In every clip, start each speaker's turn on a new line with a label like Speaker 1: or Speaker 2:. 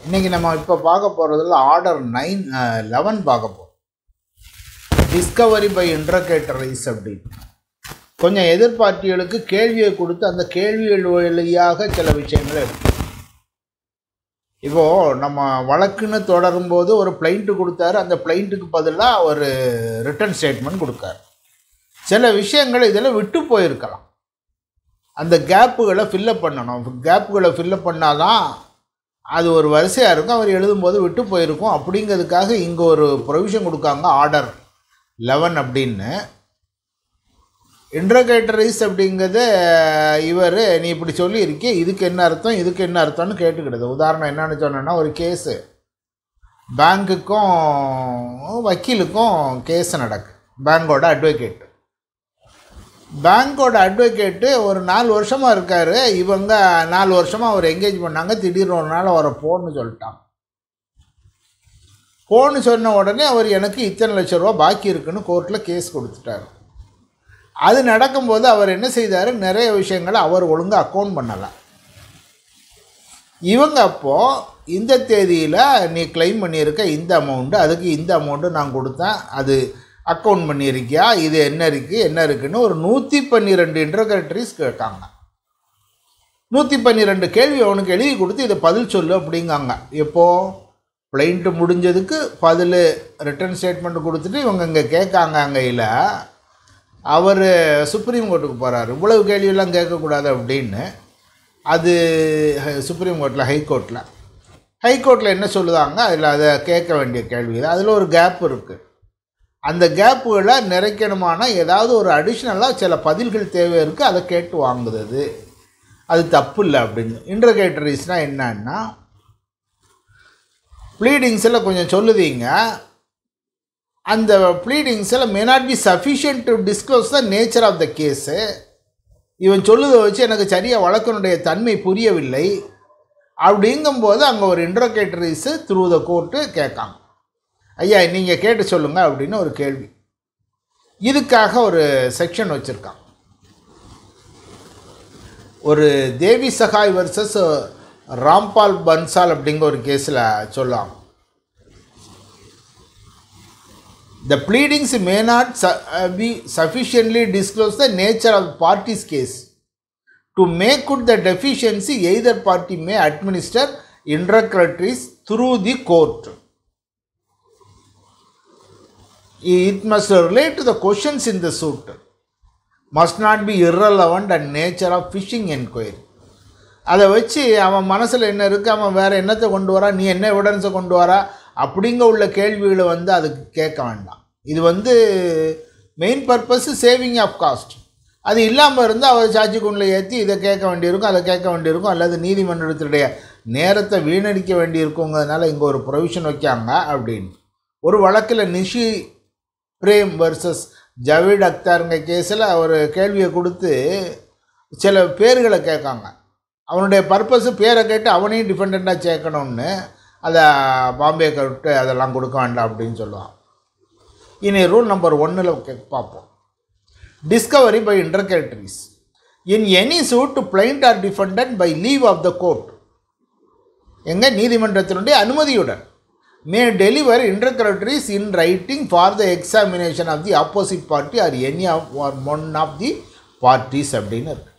Speaker 1: இன்றைக்கி நம்ம இப்போ பார்க்க போகிறதுல ஆர்டர் 11 பார்க்க போகிறோம். டிஸ்கவரி பை இன்டர்கேட்டரைஸ் அப்படின்னு கொஞ்சம் எதிர்பார்ட்டிகளுக்கு கேள்வியை கொடுத்து அந்த கேள்விகள் வழியாக சில விஷயங்களை எடுத்து இப்போது நம்ம வழக்குன்னு தொடரும்போது ஒரு பிளைண்ட்டு கொடுத்தாரு, அந்த பிளைண்ட்டுக்கு பதிலாக ஒரு ரிட்டன் ஸ்டேட்மெண்ட் கொடுக்காரு. சில விஷயங்கள் இதில் விட்டு போயிருக்கலாம், அந்த கேப்புகளை ஃபில்லப் பண்ணணும். கேப்புகளை ஃபில்லப் பண்ணால் தான் அது ஒரு வரிசையாக இருக்கும். அவர் எழுதும்போது விட்டு போயிருக்கும். அப்படிங்கிறதுக்காக இங்கே ஒரு ப்ரொவிஷன் கொடுக்காங்க, ஆர்டர் 11 அப்படின்னு. இன்டர்கேட்டரைஸ் அப்படிங்கிறது இவர் நீ இப்படி சொல்லியிருக்கே, இதுக்கு என்ன அர்த்தம், இதுக்கு என்ன அர்த்தம்னு கேட்டுக்கிடுது. உதாரணம் என்னென்னு சொன்னேன்னா, ஒரு கேஸு பேங்க்குக்கும் வக்கீலுக்கும் கேஸ் நடக்கு. பேங்கோட அட்வொகேட்டு ஒரு 4 வருஷமாக இருக்கார். இவங்க 4 வருஷமாக அவர் என்கேஜ் பண்ணாங்க. திடீர்னு ஒரு நாள் அவரை போன்னு சொல்லிட்டாங்க. போன்னு சொன்ன உடனே அவர் எனக்கு இத்தனை லட்ச ரூபா பாக்கி இருக்குன்னு கோர்ட்டில் கேஸ் கொடுத்துட்டார். அது நடக்கும்போது அவர் என்ன செய்தார், நிறைய விஷயங்களை அவர் ஒழுங்காக அக்கௌண்ட் பண்ணலை. இவங்க அப்போது இந்த தேதியில் நீ கிளைம் பண்ணியிருக்க இந்த அமௌண்ட்டு, அதுக்கு இந்த அமௌண்ட்டு நான் கொடுத்தேன், அது அக்கௌண்ட் பண்ணியிருக்கியா, இது என்ன இருக்குன்னு ஒரு 112 இன்டர்கேட்டரிஸ் கேட்காங்க. 112 கேள்வி அவனுக்கு எழுதி கொடுத்து இதை பதில் சொல்லு அப்படிங்காங்க. எப்போது பிளைண்ட்டு முடிஞ்சதுக்கு பதில் ரிட்டன் ஸ்டேட்மெண்ட் கொடுத்துட்டு இவங்க இங்கே கேட்காங்க. அங்கையில் அவர் சுப்ரீம் கோர்ட்டுக்கு போகிறார். இவ்வளவு கேள்வியெல்லாம் கேட்கக்கூடாது அப்படின்னு. அது சுப்ரீம் கோர்ட்டில் ஹைகோர்ட்டில் என்ன சொல்லுதாங்க, அதில் அதை கேட்க வேண்டிய கேள்வி தான். அதில் ஒரு கேப் இருக்குது. அந்த கேப்புகளை நிறைக்கணுமான ஏதாவது ஒரு அடிஷ்னலாக சில பதில்கள் தேவை இருக்குது, அதை கேட்டு வாங்குறது அது தப்பு இல்லை அப்படின்னு. இன்டர்கேட்டரிஸ்னால் என்னன்னா, ப்ளீடிங்ஸில் கொஞ்சம் சொல்லுதீங்க, அந்த ப்ளீடிங்ஸில் may not be sufficient to disclose the nature of the case. இவன் சொல்லுதை வச்சு எனக்கு சரியாக வழக்கினுடைய தன்மை புரியவில்லை அப்படிங்கும்போது அங்கே ஒரு இன்டர்கேட்டரிஸு த்ரூ த கோர்ட்டு கேட்காங்க. ஐயா நீங்கள் கேட்டு சொல்லுங்கள் அப்படின்னு ஒரு கேள்வி. இதுக்காக ஒரு செக்ஷன் வச்சுருக்காங்க. ஒரு தேவி சகாய் வர்சஸ் ராம்பால் பன்சால் அப்படிங்கிற ஒரு கேஸில் சொல்லலாம். The pleadings may not be sufficiently disclose the nature of the party's case. To make good the deficiency, either party may administer interrogatories through the court. It must relate to the questions in the suit. Must not be irrelevant and nature of fishing inquiry. அதை வச்சு அவன் மனசில் என்ன இருக்குது, அவன் வேறு என்னத்தை கொண்டு வரா, நீ என்ன எவிடன்ஸை கொண்டு வரா அப்படிங்க உள்ள கேள்விகளை அதுக்கு கேட்க வேண்டாம். இது main purpose saving of cost. அது இல்லாமல் இருந்தால் அவர் சாட்சி குண்டில் ஏற்றி இதை கேட்க வேண்டியிருக்கும், அதை கேட்க வேண்டியிருக்கும், அல்லது நீதிமன்றத்துடைய நேரத்தை வீணடிக்க வேண்டியிருக்குங்கிறதுனால இங்கே ஒரு ப்ரொவிஷன் வைக்காங்க அப்படின்னு. ஒரு வழக்கில் நிஷி பிரேம் வர்சஸ் ஜவீட் அக்தாருங்க கேஸில் ஒரு கேள்வியை கொடுத்து சில பேர்களை கேட்காங்க. அவனுடைய பர்பஸு பேரை கேட்டு அவனையும் டிஃபெண்டண்ட்டாக சேர்க்கணும்னு அதை பாம்பே விட்டு அதெல்லாம் கொடுக்க வேண்டாம் அப்படின்னு சொல்லுவான். இனி ரூல் நம்பர் 1 பார்ப்போம். Discovery by interrogatories. In any suit plaintiff or defendant by leave of the court, எங்கள் நீதிமன்றத்தினுடைய அனுமதியுடன் may deliver interrogatories in writing for the examination of the opposite party or any of or one of the parties அப்படின்னு இருக்கு.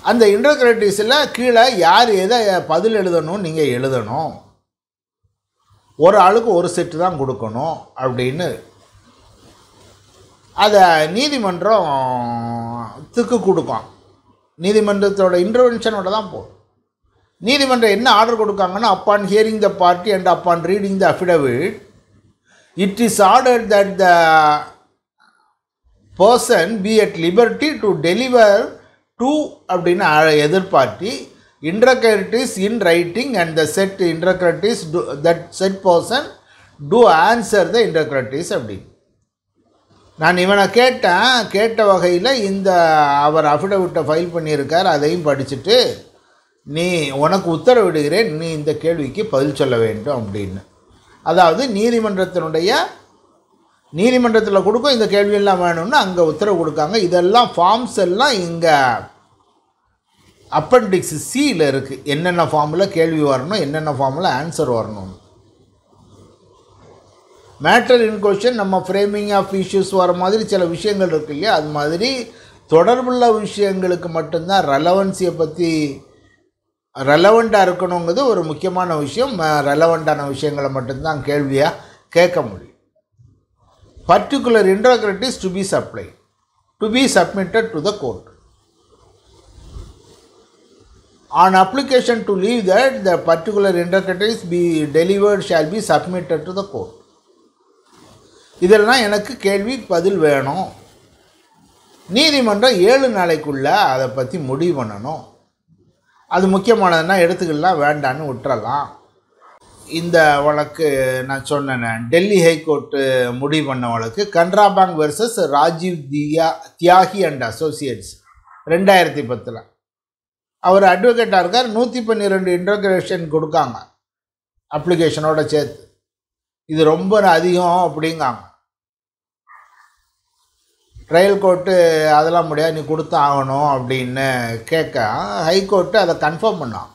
Speaker 1: அந்த இன்டர்கேட்டரிஸில் கீழே யார் எதை பதில் எழுதணும், நீங்கள் எழுதணும், ஒரு ஆளுக்கு ஒரு செட்டு தான் கொடுக்கணும் அப்படின்னு அதை நீதிமன்றத்துக்கு கொடுக்கும். நீதிமன்றத்தோட இன்டர்வென்ஷனோட தான் போகும். நீதிமன்றம் என்ன ஆர்டர் கொடுக்காங்கன்னா, upon hearing the party and upon reading the affidavit it is ordered that the person be at liberty to deliver to அப்படின்னு எதிர்பார்ட்டி interrogatories in writing and the set interrogatories that said person do answer the interrogatories அப்படின்னு. நான் இவனை கேட்ட வகையில் இந்த அவர் அஃபிடவிட்டை file பண்ணியிருக்கார், அதையும் படிச்சுட்டு நீ உனக்கு உத்தரவிடுகிறேன், நீ இந்த கேள்விக்கு பதில் சொல்ல வேண்டும் அப்படின்னு. அதாவது நீதிமன்றத்தில் கொடுக்கும் இந்த கேள்வியெல்லாம் வேணும்னு அங்கே உத்தரவு கொடுக்காங்க. இதெல்லாம் ஃபார்ம்ஸ் எல்லாம் இங்கே அப்பெண்டிக்ஸ் சியில் இருக்குது என்னென்ன ஃபார்மில் கேள்வி வரணும், என்னென்ன ஃபார்மில் ஆன்சர் வரணும். மேட்டர் இன் கொஷின் நம்ம ஃப்ரேமிங் ஆஃப் இஷ்யூஸ் வர மாதிரி சில விஷயங்கள் இருக்கு இல்லையா, அது மாதிரி தொடர்புள்ள விஷயங்களுக்கு மட்டும்தான் ரெலவன்சியை பற்றி ரெலவெண்ட்டாக இருக்கணுங்கிறது ஒரு முக்கியமான விஷயம். ரெலவெண்ட்டான விஷயங்களை மட்டும்தான் கேள்வியாக கேட்க முடியும். Particular interrogatories to be supplied to be submitted to the court. On application to leave that the particular interrogatories be delivered shall be submitted to the court. இதெல்லாம் எனக்கு கேள்வி பதில் வேணும். நீதிமன்றம் 7 நாளைக்குள்ளே அதை பற்றி முடிவு பண்ணணும். அது முக்கியமானதுன்னா எடுத்துக்கலாம், வேண்டான்னு விட்டுறலாம். இந்த வழக்கு நான் சொன்னேன், டெல்லி ஹைகோர்ட்டு முடிவு பண்ண வழக்கு கன்ரா பேங்க் வெர்சஸ் ராஜீவ் தியாகி அண்ட் அசோசியேட்ஸ் 2010. அவர் அட்வொகேட்டாக இருக்கார். 112 இன்டர்கிரேஷன் கொடுக்காங்க அப்ளிகேஷனோட சேர்த்து. இது ரொம்ப அதிகம் அப்படிங்காங்க. ட்ரையல் கோர்ட்டு அதெல்லாம் முடியாது, நீ கொடுத்து ஆகணும் அப்படின்னு கேட்க ஹைகோர்ட்டு அதை கன்ஃபார்ம் பண்ணாங்க.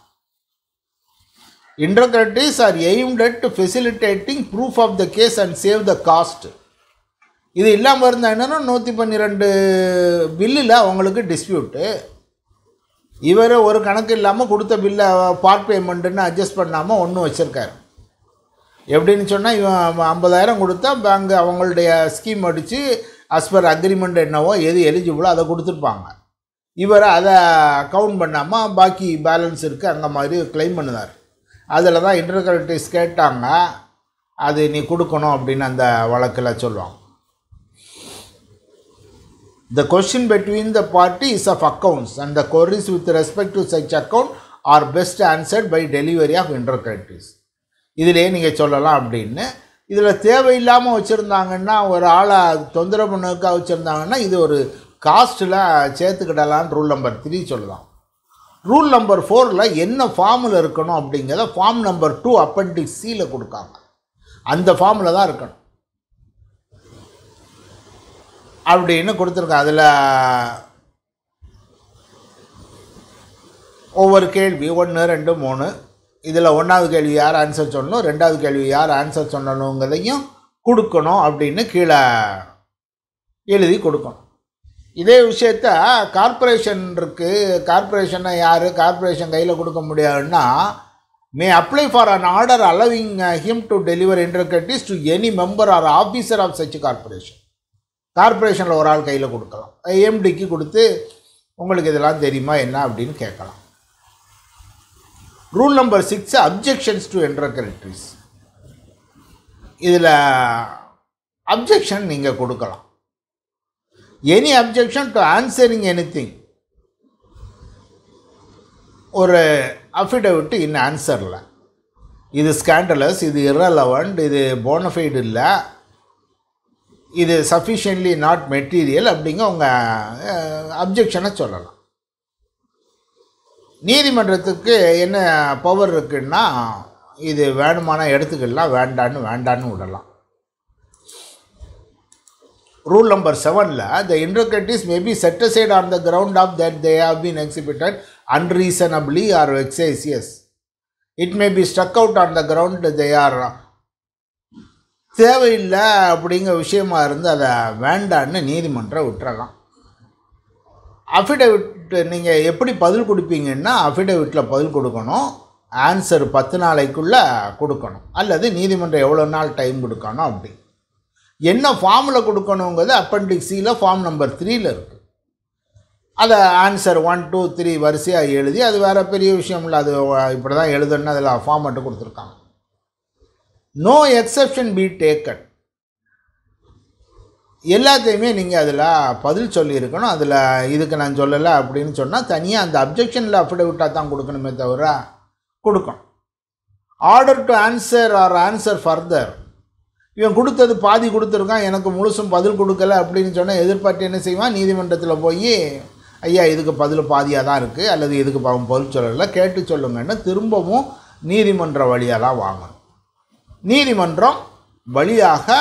Speaker 1: Interrogatories are aimed at facilitating proof of the case and save the cost. இது இல்லாமல் இருந்தால் என்னென்னா 112 பில்லில் அவங்களுக்கு டிஸ்பியூட்டு. இவர் ஒரு கணக்கு இல்லாமல் கொடுத்த பில்லை பார்ட் பேமெண்ட்டுன்னு அட்ஜஸ்ட் பண்ணாமல் ஒன்றும் வச்சுருக்காரு. எப்படின்னு சொன்னால், இவன் 50,000 கொடுத்தா பேங்க் அவங்களுடைய ஸ்கீம் அடித்து அஸ் பர் அக்ரிமெண்ட் என்னவோ எது எலிஜிபிளோ அதை கொடுத்துருப்பாங்க. இவர் அதை கவுண்ட் பண்ணாமல் பாக்கி பேலன்ஸ் இருக்குது அங்கே மாதிரி கிளைம் பண்ணுவார். அதில் தான் இன்டர்கிரேட்டிவ்ஸ் கேட்டாங்க, அது நீ கொடுக்கணும் அப்படின்னு அந்த வழக்கில் சொல்லுவாங்க. The question between the parties of accounts and the queries with respect to such account are best answered by delivery of interrogatories. இதிலே நீங்கள் சொல்லலாம் அப்படின்னு. இதில் தேவையில்லாமல் வச்சுருந்தாங்கன்னா, ஒரு ஆளை தொந்தரவு பண்ணதுக்காக வச்சுருந்தாங்கன்னா, இது ஒரு காஸ்ட்டில் சேர்த்துக்கிடலான்னு ரூல் நம்பர் 3 சொல்லலாம். ரூல் நம்பர் 4ல் என்ன ஃபார்மில் இருக்கணும் அப்படிங்கிறத ஃபார்ம் நம்பர் 2 அப்பெண்டிக்ஸ் சியில் கொடுக்காங்க. அந்த ஃபார்மில் தான் இருக்கணும் அப்படின்னு கொடுத்துருக்காங்க. அதில் ஒவ்வொரு கேள்வி 1, 2, 3. இதில் 1வது கேள்வி யார் ஆன்சர் சொல்லணும், 2வது கேள்வி யார் ஆன்சர் சொல்லணுங்கிறதையும் கொடுக்கணும் அப்படின்னு கீழே எழுதி கொடுக்கணும். இதே விஷயத்த கார்ப்பரேஷன் இருக்குது. கார்ப்பரேஷனை யார் கார்ப்பரேஷன் கையில் கொடுக்க முடியாதுன்னா, may apply for an order allowing him to deliver interrogatories to any member or officer of such corporation. கார்ப்பரேஷனில் ஒரு ஆள் கையில் கொடுக்கலாம். எம்டிக்கு கொடுத்து உங்களுக்கு இதெல்லாம் தெரியுமா என்ன அப்படின்னு கேட்கலாம். Rule number 6 objections to interrogatories. இதில் அப்ஜெக்ஷன் நீங்கள் கொடுக்கலாம். Any objection to answering anything. ஒரு அஃபிடவிட் இன் ஆன்சரில் இது ஸ்கேண்டலஸ், இது இரலவண்ட், இது போனஃபைடு இல்லை, இது சஃபிஷியன்ட்லி நாட் மெட்டீரியல் அப்படிங்க உங்கள் அப்ஜெக்ஷனை சொல்லலாம். நீதிமன்றத்துக்கு என்ன பவர் இருக்குன்னா, இது வேணுமான எடுத்துக்கலாம், வேண்டான்னு விடலாம். ரூல் நம்பர் 7ல் the interrogatories may be set aside on the ground of that they have been exhibited unreasonably or vexatious. It may be struck out on the ground they are தேவையில்லை அப்படிங்கிற விஷயமா இருந்து அதை வேண்டான்னு நீதிமன்றம் விட்டுறலாம். அஃபிடவிட் நீங்கள் எப்படி பதில் கொடுப்பீங்கன்னா, அஃபிடவிட்டில் பதில் கொடுக்கணும், ஆன்சர் 10 நாளைக்குள்ளே கொடுக்கணும், அல்லது நீதிமன்றம் எவ்வளோ நாள் டைம் கொடுக்கணும். அப்படி என்ன ஃபார்மில் கொடுக்கணுங்கிறது அப்பெண்டிக்ஸ் சியில் ஃபார்ம் நம்பர் 3ல் இருக்குது. அதை ஆன்சர் 1, 2, 3 வரிசையாக எழுதி, அது வேறு பெரிய விஷயம் இல்லை, அது இப்படி தான் எழுதுன்னு அதில் ஃபார்மேட்டு கொடுத்துருக்காங்க. No exception be taken. எல்லாத்தையுமே நீங்கள் அதில் பதில் சொல்லியிருக்கணும். அதில் இதுக்கு நான் சொல்லலை அப்படின்னு சொன்னால் தனியாக அந்த அப்ஜெக்ஷனில் அஃபிடவிட்டாக தான் கொடுக்கணுமே தவிர கொடுக்கணும். Order to answer or answer further. இவன் கொடுத்தது பாதி கொடுத்துருக்கான், எனக்கு முழுசும் பதில் கொடுக்கல அப்படின்னு சொன்னால் எதிர்பார்த்து என்ன செய்வான், நீதிமன்றத்தில் போய் ஐயா இதுக்கு பதில் பாதியாக தான் இருக்குது, அல்லது இதுக்கு பதில் சொல்லலை, கேட்டு சொல்லுங்கன்னு திரும்பவும் நீதிமன்ற வழியாக தான் வாங்கணும். நீதிமன்றம் வழியாக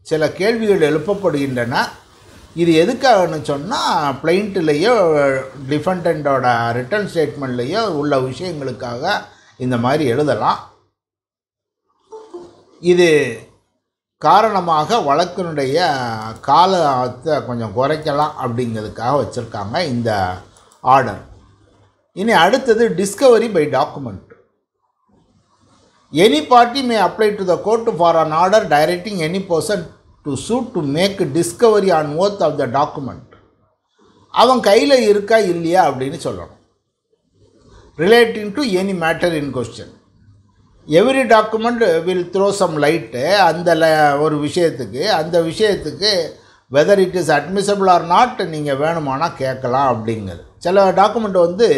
Speaker 1: சில கேள்விகள் எழுப்பப்படுகின்றன. இது எதுக்காகன்னு சொன்னால் பிளைண்ட்லேயோ டிஃபெண்டண்டோட ரிட்டர்ன் ஸ்டேட்மெண்ட்லேயோ உள்ள விஷயங்களுக்காக இந்த மாதிரி எழுதலாம். இது காரணமாக வழக்கினுடைய காலத்தை கொஞ்சம் குறைக்கலாம் அப்படிங்கிறதுக்காக வச்சுருக்காங்க இந்த ஆர்டர். இனி அடுத்தது discovery by document. Any party may apply to the court for an order directing any person to suit to make discovery on oath of the document. அவன் கையில் இருக்கா இல்லையா அப்படின்னு சொல்லணும். Relating to any matter in question. Every document will throw some light அந்த ஒரு விஷயத்துக்கு, அந்த விஷயத்துக்கு whether it is admissible or not நீங்கள் வேணுமானால் கேட்கலாம் அப்படிங்கிறது. சில டாக்குமெண்ட் வந்து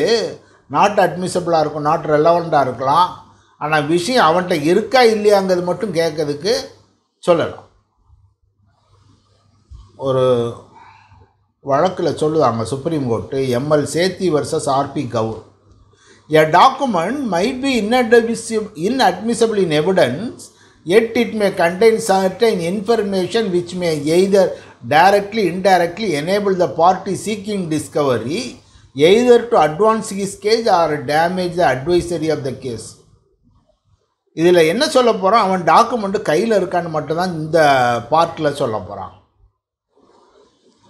Speaker 1: நாட் அட்மிசபிளாக இருக்கும், நாட் ரெலவெண்ட்டாக இருக்கலாம். ஆனால் விஷயம் அவன்கிட்ட இருக்கா இல்லையாங்கிறது மட்டும் கேட்கறதுக்கு சொல்லலாம். ஒரு வழக்கில் சொல்லுவாங்க Supreme Court, ML Sethi versus RP Kaur. A document might be inadmissible in evidence, yet it may contain certain information which may either directly or indirectly enable the party seeking discovery either to advance his case or damage the adversary of the case. இதில் என்ன சொல்ல போகிறான், அவன் document கையில் இருக்கான்னு மட்டும்தான் இந்த பார்ட்டில் சொல்ல போகிறான்.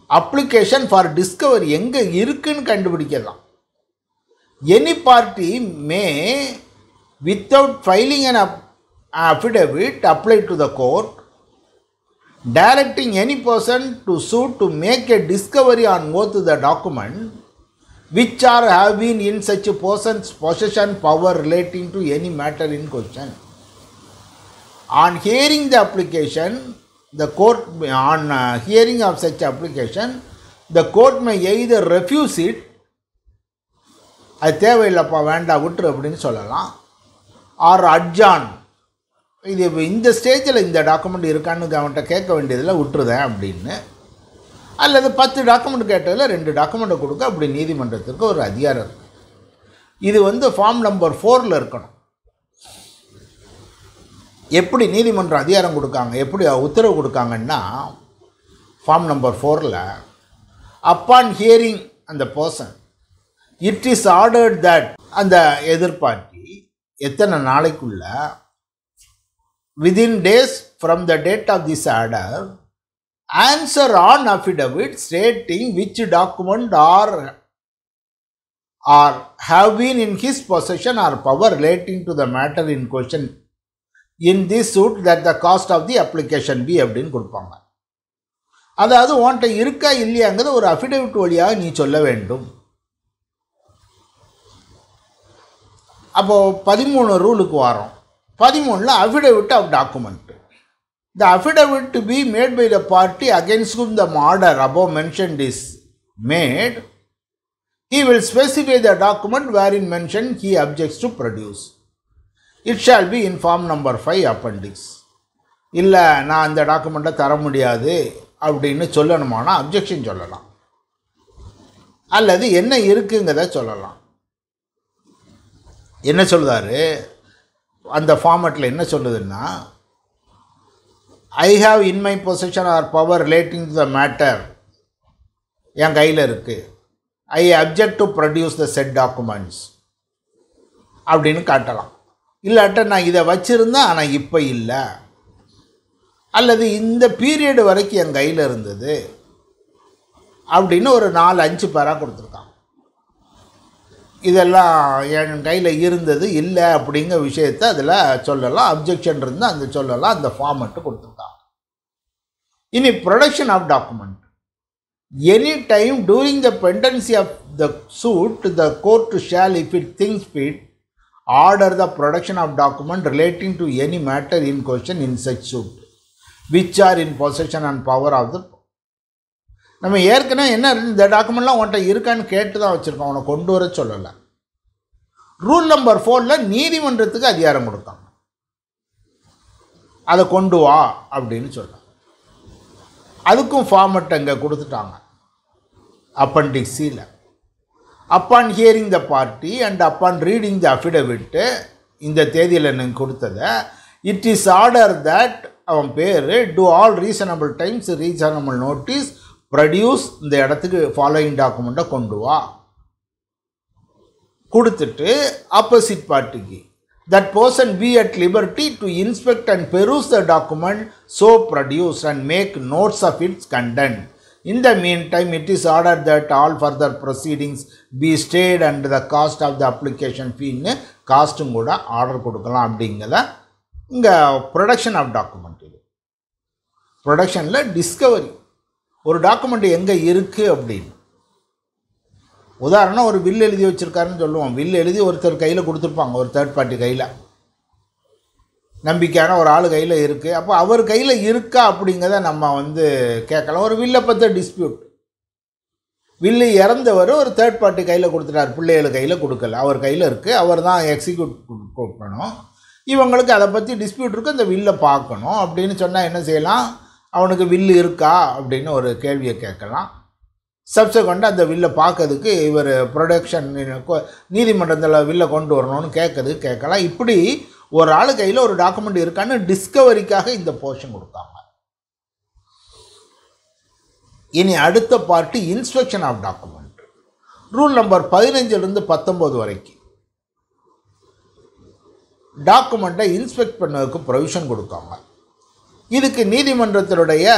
Speaker 1: அப்ளிகேஷன் ஃபார் டிஸ்கவரி எங்கே இருக்குன்னு கண்டுபிடிக்கலாம். Any party may, without filing an affidavit, apply to the court, directing any person to sue to make a discovery on both the document, which are have been in such a person's possession power relating to any matter in question. On hearing the application, the court, on hearing of such application, the court may either refuse it, அது தேவையில்லைப்பா வேண்டாம் விட்டுரு அப்படின்னு சொல்லலாம், R அட்ஜான், இது இந்த ஸ்டேஜில் இந்த document இருக்கான்னு அவன்கிட்ட கேட்க வேண்டியதில் விட்டுருதேன் அப்படின்னு. அல்லது 10 டாக்குமெண்ட் கேட்டதில் 2 டாக்குமெண்ட்டை கொடுக்க அப்படி நீதிமன்றத்திற்கு ஒரு அதிகாரம் இருக்குது. இது வந்து ஃபார்ம் நம்பர் 4 இருக்கணும். எப்படி நீதிமன்றம் அதிகாரம் கொடுக்காங்க, எப்படி உத்தரவு கொடுக்காங்கன்னா, ஃபார்ம் நம்பர் 4ல் அப்பான் ஹியரிங் அந்த person, it is ordered that, அந்த எதிர்பார்ட்டி எத்தனை நாளைக்குள்ள, within days from the date of this order, answer on affidavit stating which document are have been in his possession or power relating to the matter in question in this suit that the cost of the application be அப்படின்னு கொடுப்பாங்க. அதாவது உன்கிட்ட இருக்கா இல்லையாங்கிறத ஒரு affidavit வழியாக நீ சொல்ல வேண்டும். அப்போது 13 ரூலுக்கு வரோம். 13ல் affidavit of document. The affidavit to be made by the party against whom the order above mentioned is made, he will specify the document wherein mentioned he objects to produce. It shall be in form number 5 appendix. இல்லை நான் அந்த டாக்குமெண்ட்டை தர முடியாது அப்படின்னு சொல்லணுமானா objection சொல்லலாம், அல்லது என்ன இருக்குங்கிறத சொல்லலாம். என்ன சொல்லுதாரு அந்த ஃபார்மேட்டில், என்ன சொல்லுதுன்னா, I have in my possession or power relating to the matter, என் கையில் இருக்குது, I object to produce the said documents அப்படின்னு காட்டலாம். இல்லாட்ட நான் இதை வச்சுருந்தேன் ஆனால் இப்போ இல்லை, அல்லது இந்த பீரியடு வரைக்கும் என் கையில் இருந்தது அப்படின்னு ஒரு 4-5 பேராக கொடுத்துருக்காங்க. இதெல்லாம் என் கையில் இருந்தது இல்லை அப்படிங்கிற விஷயத்தை அதில் சொல்லலாம். அப்ஜெக்ஷன் இருந்தால் அந்த சொல்லலாம். அந்த ஃபார்மெட்டு கொடுத்துருக்காங்க. இனி production of document. Any time during the pendency of the suit the court shall if it thinks fit order the production of document relating to any matter in question in such suit which are in possession and power of the. நம்ம ஏற்கனவே என்ன இந்த டாக்குமெண்ட்லாம் உன்கிட்ட இருக்கான்னு கேட்டு தான் வச்சுருக்கோம், அவனை கொண்டு வர சொல்லலை. ரூல் நம்பர் 4ல் நீதிமன்றத்துக்கு அதிகாரம் கொடுத்தாங்க, அதை கொண்டு வா அப்படின்னு சொல்கிறாங்க. அதுக்கும் ஃபார்மெட் அங்கே கொடுத்துட்டாங்க அப்பண்டிக்ஸ் சியில். Upon hearing the party and upon reading the affidavit, இந்த தேதியில் எனக்கு கொடுத்ததை, இட் இஸ் ஆர்டர் தட், அவன் பேர், to all reasonable times reasonable notice produce இந்த இடத்துக்கு ஃபாலோயிங் டாக்குமெண்ட்டை கொண்டு வா கொடுத்துட்டு ஆப்போசிட் பார்ட்டிக்கு that person be at liberty to inspect and peruse the document so produced and make notes of its content. In the meantime, it is ordered that all further proceedings be stayed and the cost of the application fee ன்னு காஸ்ட்டும் கூட order கொடுக்கலாம். அப்படிங்கிறத இங்கே production of document. இது ப்ரொடக்ஷனில் Discovery ஒரு document எங்கே இருக்குது அப்படின்னு. உதாரணம் ஒரு வில் எழுதி வச்சுருக்காருன்னு சொல்லுவோம். வில் எழுதி ஒருத்தர் கையில் கொடுத்துருப்பாங்க, ஒரு தேர்ட் பார்ட்டி கையில், நம்பிக்கையான ஒரு ஆள் கையில் இருக்குது. அப்போ அவர் கையில் இருக்கா அப்படிங்கிறத நம்ம கேட்கலாம். ஒரு வில்லை பற்றி டிஸ்பியூட், வில்லு இறந்தவர் ஒரு தேர்ட் பார்ட்டி கையில் கொடுத்துட்டார், பிள்ளைகள் கையில் கொடுக்கல, அவர் கையில் இருக்குது, அவர் தான் எக்ஸிக்யூட் பண்ணணும். இவங்களுக்கு அதை பற்றி டிஸ்பியூட் இருக்குது, அந்த வில்லை பார்க்கணும் அப்படின்னு சொன்னால் என்ன செய்யலாம்? அவனுக்கு வில்லு இருக்கா அப்படின்னு ஒரு கேள்வியை கேட்கலாம். சப்சக்வெண்ட்டாக அந்த வில்லை பார்க்கறதுக்கு இவர் ப்ரொடக்ஷன் நீதிமன்றத்தில் வில்லை கொண்டு வரணும்னு கேட்கலாம். இப்படி ஒரு ஆள் கையில் ஒரு டாக்குமெண்ட் இருக்கான்னு டிஸ்கவரிக்காக இந்த போர்ஷன் கொடுத்தாங்க. இனி அடுத்த party inspection of document. Rule number 15 19 வரைக்கும் டாக்குமெண்ட்டை இன்ஸ்பெக்ட் பண்ணதுக்கு ப்ரொவிஷன் கொடுக்காங்க. இதுக்கு நீதிமன்றத்தினுடைய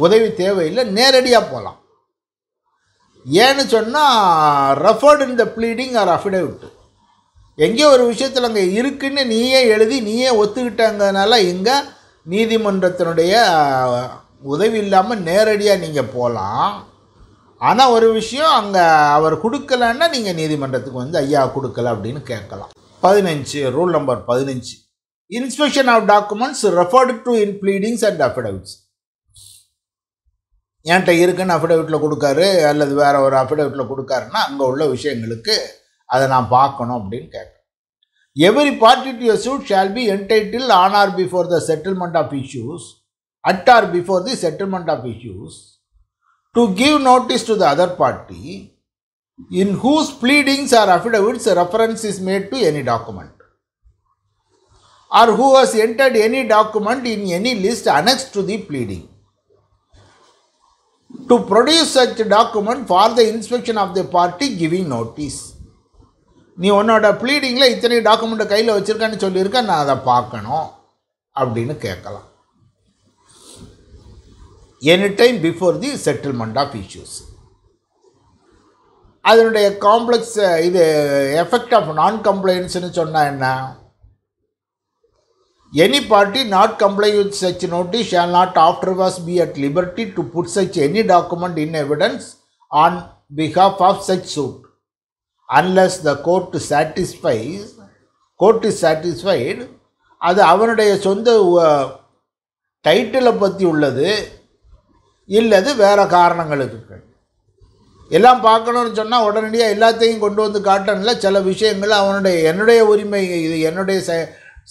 Speaker 1: உதவி தேவையில்லை, நேரடியாக போகலாம். ஏன்னு சொன்னால் referred in the pleading or affidavit. எங்கேயோ ஒரு விஷயத்தில் அங்கே இருக்குன்னு நீயே எழுதி நீயே ஒத்துக்கிட்டங்கிறதுனால இங்கே நீதிமன்றத்தினுடைய உதவி இல்லாமல் நேரடியாக நீங்கள் போகலாம். ஆனால் ஒரு விஷயம், அங்கே அவர் கொடுக்கலன்னா நீங்கள் நீதிமன்றத்துக்கு ஐயா கொடுக்கல அப்படின்னு கேட்கலாம். 15 rule number 15 inspection of documents referred to in pleadings and affidavits. என்கிட்ட இருக்குன்னு அஃபிடவிட்டில் கொடுக்காரு அல்லது வேறு ஒரு அஃபிடவிட்டில் கொடுக்காருன்னா அங்கே உள்ள விஷயங்களுக்கு அதை நான் பார்க்கணும் அப்படின்னு கேட்குறேன். Every party to a suit shall be entitled on or before the settlement of issues at or before the settlement of issues to give notice to the other party in whose pleadings or affidavits reference is made to any document or who has entered any document in any list annexed to the pleading to produce such document for the inspection of the party giving notice. நீ உன்னோட ப்ளீடிங்கில் இத்தனை டாக்குமெண்ட்டை கையில் வச்சுருக்கான்னு சொல்லியிருக்க, நான் அதை பார்க்கணும் அப்படின்னு கேட்கலாம். Any time before the settlement of issues. அதனுடைய காம்ப்ளெக்ஸ் இது எஃபெக்ட் ஆஃப் நான் கம்ப்ளைன்ஸ்னு சொன்னால் என்ன? Any party not complying with such notice shall not afterwards be at liberty to put such any document in evidence on behalf of such suit unless the court is satisfied அது அவனுடைய சொந்த டைட்டிலை பற்றி உள்ளது இல்லது வேறு காரணங்களுக்கு. எல்லாம் பார்க்கணும்னு சொன்னால் உடனடியாக எல்லாத்தையும் கொண்டு வந்து காட்டணும்ல. சில விஷயங்கள் என்னுடைய உரிமை, இது என்னுடைய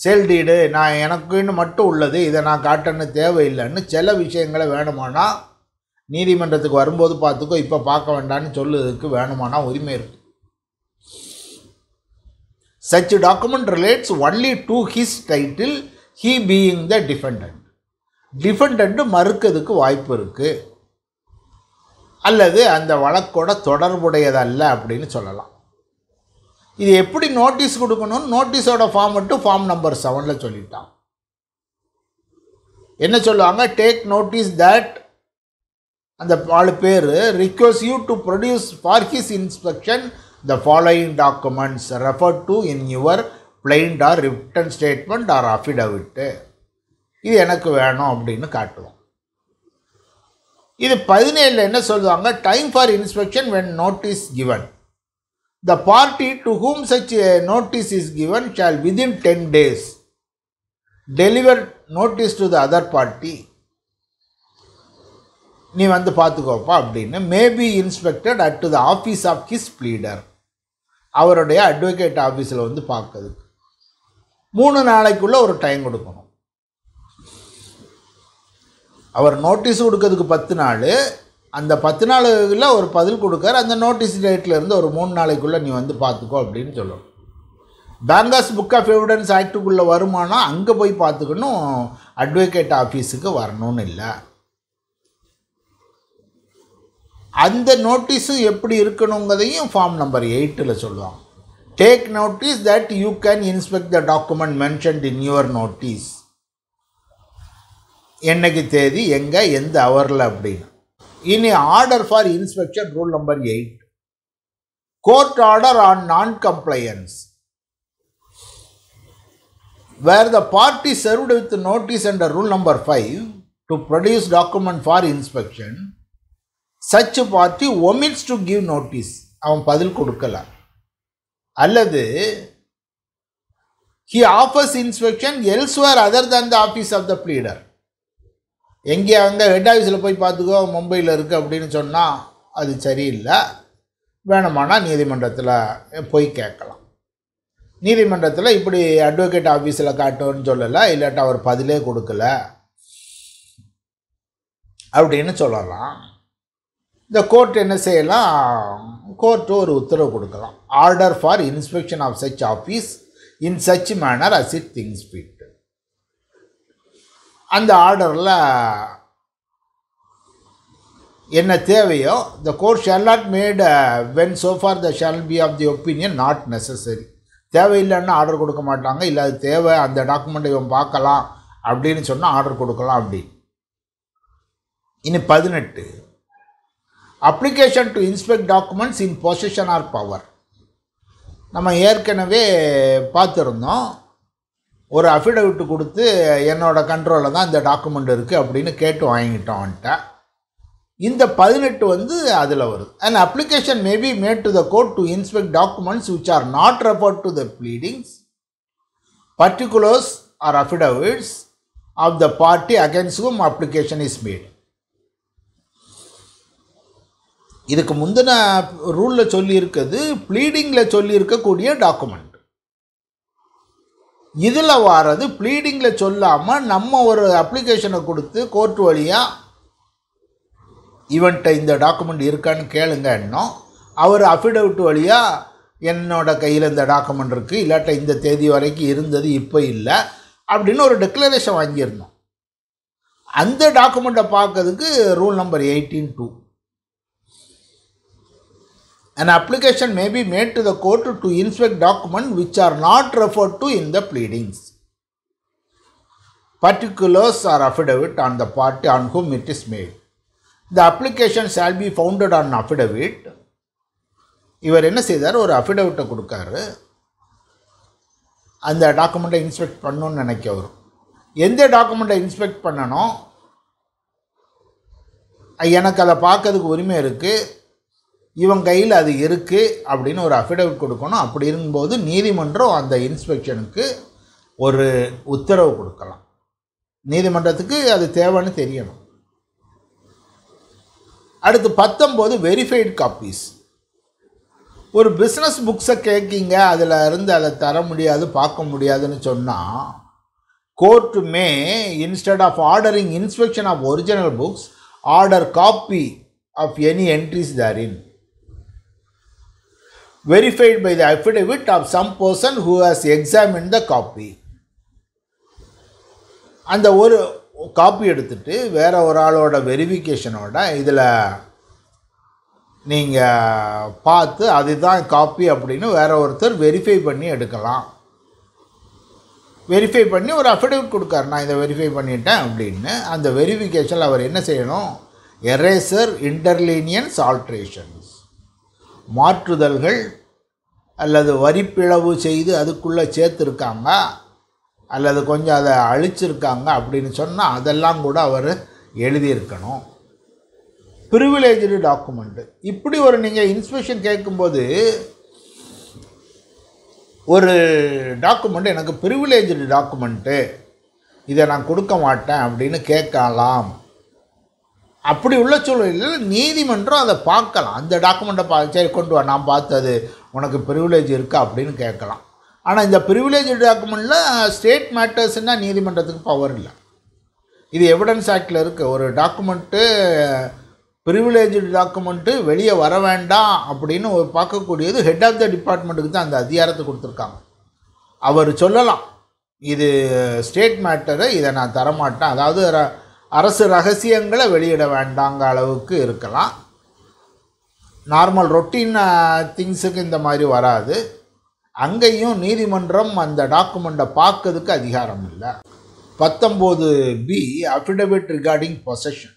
Speaker 1: சேல் டீடு, நான் எனக்குன்னு மட்டும் உள்ளது, இதை நான் காட்டன்னு தேவையில்லைன்னு சில விஷயங்களை வேணுமானா நீதிமன்றத்துக்கு வரும்போது பார்த்துக்கோ, இப்போ பார்க்க வேண்டான்னு சொல்லுறதுக்கு வேணுமானா உரிமை இருக்குது. Such document relates only to his title, he being the defendant. Defendant மறுக்கிறதுக்கு வாய்ப்பு இருக்குது, அல்லது அந்த வழக்கோட தொடர்புடையதல்ல அப்படின்னு சொல்லலாம். இது எப்படி நோட்டீஸ் கொடுக்கணும்? நோட்டீஸோட ஃபார்ம் மட்டும் ஃபார்ம் நம்பர் 7 சொல்லிட்டான். என்ன சொல்லுவாங்க? டேக் நோட்டீஸ் தட், அந்த ஆளு பேர், request you to produce for his inspection the following documents refer to in your plaint or written statement or affidavit. இது எனக்கு வேணும் அப்படின்னு காட்டுவோம். இது 17 என்ன சொல்லுவாங்க? Time for inspection when notice given. The party to whom such a notice is given shall within 10 days deliver notice to the other party. நீ பார்த்துக்கோப்பா அப்படின்னு. may be inspected at the office of his pleader. அவருடைய advocate ஆஃபீஸில் பார்க்கறதுக்கு 3 நாளைக்குள்ள ஒரு time கொடுக்கணும். அவர் notice கொடுக்கறதுக்கு 10 நாள், அந்த 10 நாளில் ஒரு பதில் கொடுக்கார். அந்த நோட்டீஸ் டேட்லேருந்து ஒரு 3 நாளைக்குள்ளே நீ பார்த்துக்கோ அப்படின்னு சொல்லணும். பேங்கர்ஸ் புக் ஆஃப் எவிடன்ஸ் ஆக்டுக்குள்ளே வருமானம் அங்கே போய் பார்த்துக்கணும், அட்வொகேட் ஆஃபீஸுக்கு வரணும்னு இல்லை. அந்த நோட்டீஸும் எப்படி இருக்கணுங்கிறதையும் ஃபார்ம் நம்பர் 8ல் சொல்லுவாங்க. Take notice that you can inspect the document mentioned in your notice. என்னைக்கு தேதி, எங்கே, எந்த ஹவரில் அப்படின்னு. இனி order for inspection rule number 8. Court order on நான் compliance. Where the party served with notice under rule number 5 to produce document for inspection, such party omits to give notice. அவன் பதில் கொடுக்கல. அல்லது he offers inspection elsewhere other than the office of the pleader. எங்கே அங்கே head ஆஃபீஸில் போய் பார்த்துக்கோ, மும்பையில் இருக்குது அப்படின்னு சொன்னால் அது சரியில்லை. வேணுமானா நீதிமன்றத்தில் போய் கேட்கலாம். நீதிமன்றத்தில் இப்படி அட்வொகேட் ஆஃபீஸில் காட்டோன்னு சொல்லலை, இல்லாட்டா அவர் பதிலே கொடுக்கல அப்படின்னு சொல்லலாம். இந்த கோர்ட் என்ன செய்யலாம், கோர்ட்டு ஒரு உத்தரவு கொடுக்கலாம். Order for inspection of such office in such manner as it thinks fit. அந்த ஆர்டரில் என்ன தேவையோ, the court shall not made when so far the shall be of the opinion not necessary. தேவையில்லைன்னா ஆர்டர் கொடுக்க மாட்டாங்க. இல்லை அது தேவை, அந்த டாக்குமெண்ட்டை இவன் பார்க்கலாம் அப்படின்னு சொன்னால் ஆர்டர் கொடுக்கலாம் அப்படி. இனி 18, application to inspect documents in position or power. நம்ம ஏற்கனவே பார்த்துருந்தோம், ஒரு அஃபிடவிட் கொடுத்து என்னோட கண்ட்ரோலில் தான் இந்த டாக்குமெண்ட் இருக்குது அப்படின்னு கேட்டு வாங்கிட்டோம்ன்ட்ட. இந்த 18 அதில் வருது. An application may be made to the court to inspect documents which are not referred to the pleadings, particulars or affidavits of the party against whom application is made. இதுக்கு முந்தின ரூலில் சொல்லியிருக்கிறது ப்ளீடிங்கில் சொல்லியிருக்கக்கூடிய டாக்குமெண்ட். இதில் வாரது ப்ளீடிங்கில் சொல்லாமல் நம்ம ஒரு அப்ளிகேஷனை கொடுத்து கோர்ட் வழியாக இவன்ட்ட இந்த டாக்குமெண்ட் இருக்கான்னு கேளுங்க. இன்னும் அவர் அஃபிடவிட் வழியாக என்னோட கையில் இந்த டாக்குமெண்ட் இருக்குது, இல்லாட்ட இந்த தேதி வரைக்கும் இருந்தது இப்போ இல்லை அப்படின்னு ஒரு டிக்ளரேஷன் வாங்கியிருந்தோம். அந்த டாக்குமெண்ட்டை பார்க்கறதுக்கு rule number 18(2). An application may be made to the court to inspect documents which are not referred to in the pleadings. Particulars or affidavit on the party on whom it is made. The application shall be founded on affidavit. இவர் என்ன செய்தார், ஒரு அஃபிடவிட்டை கொடுக்காரு. அந்த டாக்குமெண்ட்டை inspect பண்ணணும்னு நினைக்க வரும். எந்த டாக்குமெண்ட்டை இன்ஸ்பெக்ட் பண்ணணும், எனக்கு அதை பார்க்கறதுக்கு உரிமை இருக்குது, இவன் கையில் அது இருக்குது அப்படின்னு ஒரு அஃபிடவிட் கொடுக்கணும். அப்படி இருக்கும்போது நீதிமன்றம் அந்த இன்ஸ்பெக்ஷனுக்கு ஒரு உத்தரவு கொடுக்கலாம். நீதிமன்றத்துக்கு அது தேவைன்னு தெரியணும். அடுத்து 19, வெரிஃபைடு காப்பீஸ். ஒரு பிஸ்னஸ் புக்ஸை கேட்கிங்க, அதில் இருந்து அதை தர முடியாது, பார்க்க முடியாதுன்னு சொன்னால் court may instead of ordering inspection of original books order copy of any entries therein verified by the affidavit of some person who has examine the copy. அந்த ஒரு காப்பி எடுத்துகிட்டு வேறு ஒரு ஆளோட வெரிஃபிகேஷனோட இதில் நீங்கள் பார்த்து அதுதான் காப்பி அப்படின்னு வேறு ஒருத்தர் வெரிஃபை பண்ணி எடுக்கலாம். வெரிஃபை பண்ணி ஒரு அஃபிடவிட் கொடுக்காரு, நான் இதை வெரிஃபை பண்ணிட்டேன் அப்படின்னு. அந்த வெரிஃபிகேஷனில் அவர் என்ன செய்யணும், எரேசர், இன்டர்லீனியன்ஸ், ஆல்ட்ரேஷன்ஸ், மாற்றுதல்கள் அல்லது வரிப்பிழவு செய்து அதுக்குள்ளே சேர்த்துருக்காங்க அல்லது கொஞ்சம் அதை அழிச்சிருக்காங்க அப்படின்னு சொன்னால் அதெல்லாம் கூட அவர் எழுதியிருக்கணும். Privileged document. இப்படி ஒரு நீங்கள் இன்ஸ்பெக்ஷன் கேட்கும்போது ஒரு டாக்குமெண்ட் எனக்கு ப்ரிவிலேஜ்டு டாக்குமெண்ட்டு, இதை நான் கொடுக்க மாட்டேன் அப்படின்னு கேட்கலாம். அப்படி உள்ள சூழலில் நீதிமன்றம் அதை பார்க்கலாம். அந்த டாக்குமெண்ட்டை சரி கொண்டு வா, நான் பார்த்தது, உனக்கு ப்ரிவிலேஜ் இருக்கா அப்படின்னு கேட்கலாம். ஆனால் இந்த ப்ரிவிலேஜ் டாக்குமெண்ட்டில் ஸ்டேட் மேட்டர்ஸ்னால் நீதிமன்றத்துக்கு பவர் இல்லை. இது எவிடன்ஸ் ஆக்டில் இருக்குது. ஒரு டாக்குமெண்ட்டு ப்ரிவிலேஜ் டாக்குமெண்ட்டு வெளியே வர வேண்டாம் அப்படின்னு பார்க்கக்கூடியது ஹெட் ஆஃப் த டிபார்ட்மெண்ட்டுக்கு தான் அந்த அதிகாரத்தை கொடுத்துருக்காங்க. அவர் சொல்லலாம், இது ஸ்டேட் மேட்டரு, இதை நான் தரமாட்டேன், அதாவது அரசு ரகசியங்களை வெளியிட வேண்டாங்க அளவுக்கு இருக்கலாம். நார்மல் ரொட்டீன் திங்ஸுக்கு இந்த மாதிரி வராது. அங்கேயும் நீதிமன்றம் அந்த டாக்குமெண்ட்டை பார்க்கறதுக்கு அதிகாரம் இல்லை. 19B affidavit regarding possession.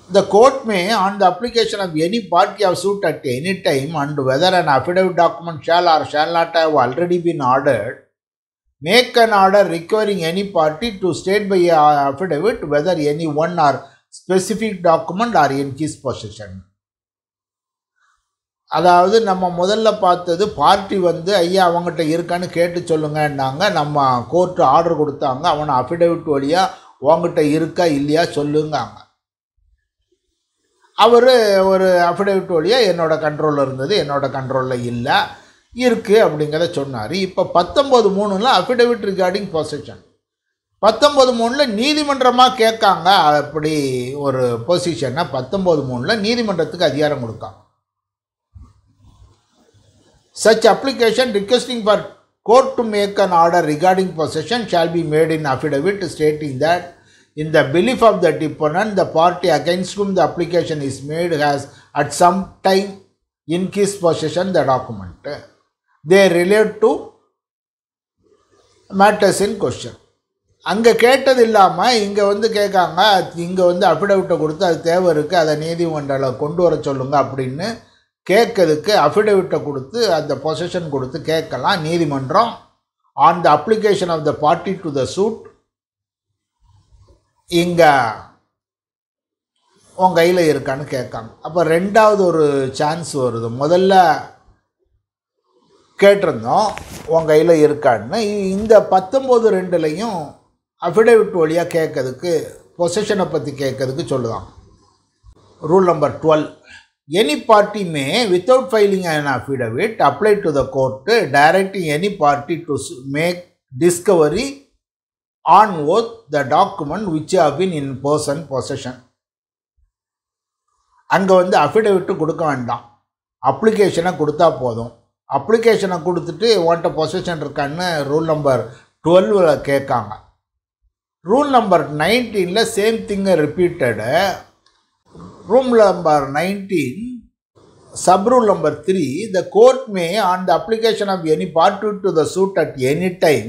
Speaker 1: The court may, on the application of any party of suit at any time and whether an affidavit document shall or shall not have already been ordered, make an order requiring any party to state by an affidavit whether any one or specific document are in his possession. அதாவது நம்ம முதல்ல பார்த்தது party வந்து ஐயா அவங்ககிட்ட இருக்கான்னு கேட்டு சொல்லுங்கன்னாங்க. நம்ம கோர்ட்டு ஆர்டர் கொடுத்தாங்க, அவனை அஃபிடவிட் வழியாக உங்ககிட்ட இருக்கா இல்லையா சொல்லுங்காங்க. அவர் ஒரு அஃபிடவிட் வழியாக என்னோடய கண்ட்ரோலில் இருந்தது, என்னோடய கண்ட்ரோலில் இல்லை, இருக்குது அப்படிங்கிறத சொன்னார். இப்போ 19(3) அஃபிடவிட் ரிகார்டிங் பொசிஷன். 19(3) நீதிமன்றமாக கேட்காங்க. அப்படி ஒரு பொசிஷனை 19(3) நீதிமன்றத்துக்கு அதிகாரம் கொடுக்காங்க. Such application requesting for court to make an order regarding possession shall be made in affidavit stating that in the belief of the deponent, the party against whom the application is made has at some time in his possession the document. They relate to matters in question. அங்கே கேட்டது இல்லாமல் இங்கே வந்து கேட்காங்க, இங்கே வந்து அஃபிடவிட்டை கொடுத்து அது தேவை இருக்குது, அதை நீதிமன்றம் கொண்டு வர சொல்லுங்க அப்படின்னு கேட்கறதுக்கு அஃபிடவிட்டை கொடுத்து அந்த பொசஷன் கொடுத்து கேட்கலாம் நீதிமன்றம். On the application of the party to the suit, இங்கே உன் கையில் இருக்கான்னு கேட்காங்க. அப்போ ரெண்டாவது ஒரு சான்ஸ் வருது. முதல்ல கேட்டிருந்தோம் உன் கையில் இருக்கான்னு. இந்த 19(2)லையும் அஃபிடவிட் வழியாக கேட்கறதுக்கு, பொசஷனை பற்றி கேட்கறதுக்கு சொல்லுவாங்க. Rule number 12. Any party may, without filing an affidavit, apply to the court directing any party to make discovery on oath the document which have been in person possession. அங்கே வந்து அஃபிடவிட்டு கொடுக்க வேண்டாம், அப்ளிகேஷனை கொடுத்தா போதும். அப்ளிகேஷனை கொடுத்துட்டு உன்ட்ட பொசஷன் இருக்கான்னு ரூல் நம்பர் 12 கேட்காங்க. ரூல் நம்பர் 19 சேம் திங்கை repeated. Rule number 19, sub-rule number 3, the court may, on the application of any party to the suit at any time,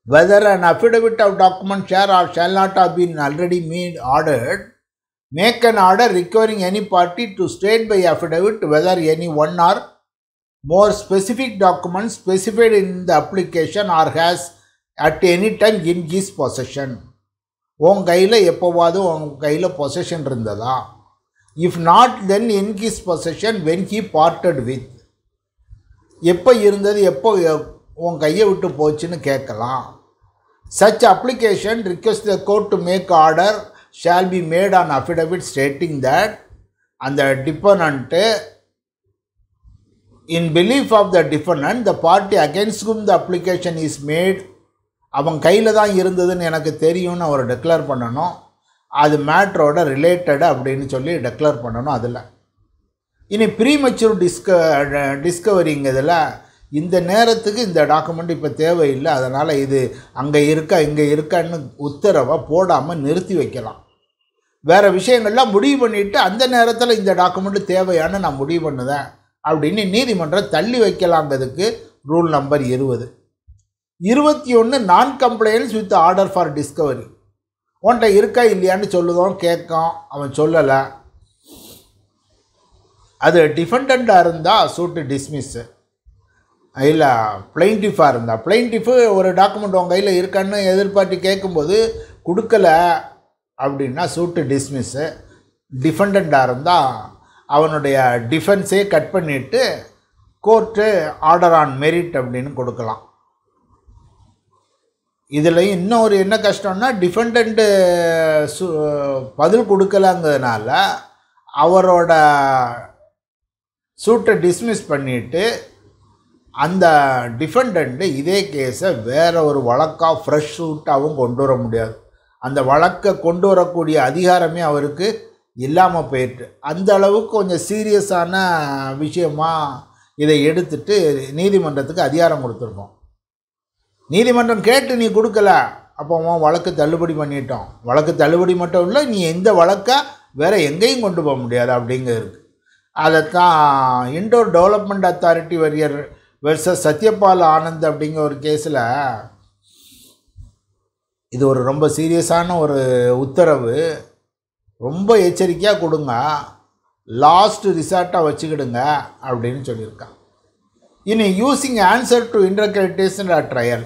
Speaker 1: whether an affidavit of document shall or shall not have been already made ordered, make an order requiring any party to state by affidavit whether any one or more specific documents specified in the application or has at any time in his possession. உன் கையில் எப்போவாது உன் கையில் possession இருந்ததா? If not then in his possession when he parted with. எப்போ இருந்தது, எப்போ உன் கையை விட்டு போச்சுன்னு கேட்கலாம். Such application request the court to make order shall be made on affidavit stating that அந்த deponent in belief of the deponent the party against whom the application is made, அவன் கையில் தான் இருந்ததுன்னு எனக்கு தெரியும்னு அவர் டெக்ளேர் பண்ணணும். அது மேட்ரோட ரிலேட்டடு அப்படின்னு சொல்லி டெக்ளேர் பண்ணணும். அதில் இனி ப்ரீமெச்சூர் டிஸ்கவரிங்கிறதுல இந்த நேரத்துக்கு இந்த டாக்குமெண்ட் இப்போ தேவையில்லை, அதனால் இது அங்கே இருக்கா இங்கே இருக்கான்னு உத்தரவை போடாமல் நிறுத்தி வைக்கலாம். வேறு விஷயங்கள்லாம் முடிவு பண்ணிவிட்டு அந்த நேரத்தில் இந்த டாக்குமெண்ட் தேவையானு நான் முடிவு பண்ணுதேன் அப்படின்னு நீதிமன்றம் தள்ளி வைக்கலாங்கிறதுக்கு ரூல் நம்பர் 20. 21 நான் compliance with order for Discovery. உன்ட்ட இருக்கா இல்லையான்னு சொல்லுதோம், கேட்கான், அவன் சொல்லலை. அது டிஃபெண்டண்ட்டாக இருந்தால் சூட்டு டிஸ்மிஸ்ஸு, இல்லை பிளைன்டிஃபாக இருந்தால். பிளைன்டிஃபு ஒரு டாக்குமெண்ட் உன் கையில் இருக்கான்னு எதிர்பார்த்து கேட்கும்போது கொடுக்கலை அப்படின்னா சூட்டு டிஸ்மிஸ்ஸு. டிஃபெண்டண்ட்டாக இருந்தால் அவனுடைய டிஃபென்ஸே கட் பண்ணிவிட்டு கோர்ட்டு ஆர்டர் ஆன் மெரிட் அப்படின்னு கொடுக்கலாம். இதில் இன்னொரு என்ன கஷ்டம்னா டிஃபெண்டண்ட்டு பதில் கொடுக்கலாங்கிறதுனால அவரோட சூட்டை டிஸ்மிஸ் பண்ணிவிட்டு அந்த டிஃபெண்டண்ட்டு இதே கேஸை வேறு ஒரு வழக்காக ஃப்ரெஷ் சூட்டாகவும் கொண்டு வர முடியாது. அந்த வழக்கை கொண்டு வரக்கூடிய அதிகாரமே அவருக்கு இல்லாமல் போயிட்டு, அந்த அளவுக்கு கொஞ்சம் சீரியஸான விஷயமாக இதை எடுத்துட்டு நீதிமன்றத்துக்கு அதிகாரம் கொடுத்துருக்கோம். நீதிமன்றம் கேட்டு நீ கொடுக்கல, அப்போ வழக்கு தள்ளுபடி பண்ணிட்டோம். வழக்கு தள்ளுபடி மட்டும் இல்லை, நீ எந்த வழக்கை வேறு எங்கேயும் கொண்டு போக முடியாது அப்படிங்கிறது. அதைத்தான் Indore development authority versus Satyapal Anand அப்படிங்கிற ஒரு கேஸில் இது ஒரு ரொம்ப சீரியஸான ஒரு உத்தரவு, ரொம்ப எச்சரிக்கையாக கொடுங்க, லாஸ்ட் ரிசார்ட்டாக வச்சுக்கிடுங்க அப்படின்னு சொல்லியிருக்காங்க. இனி using answer to interpretation or trial,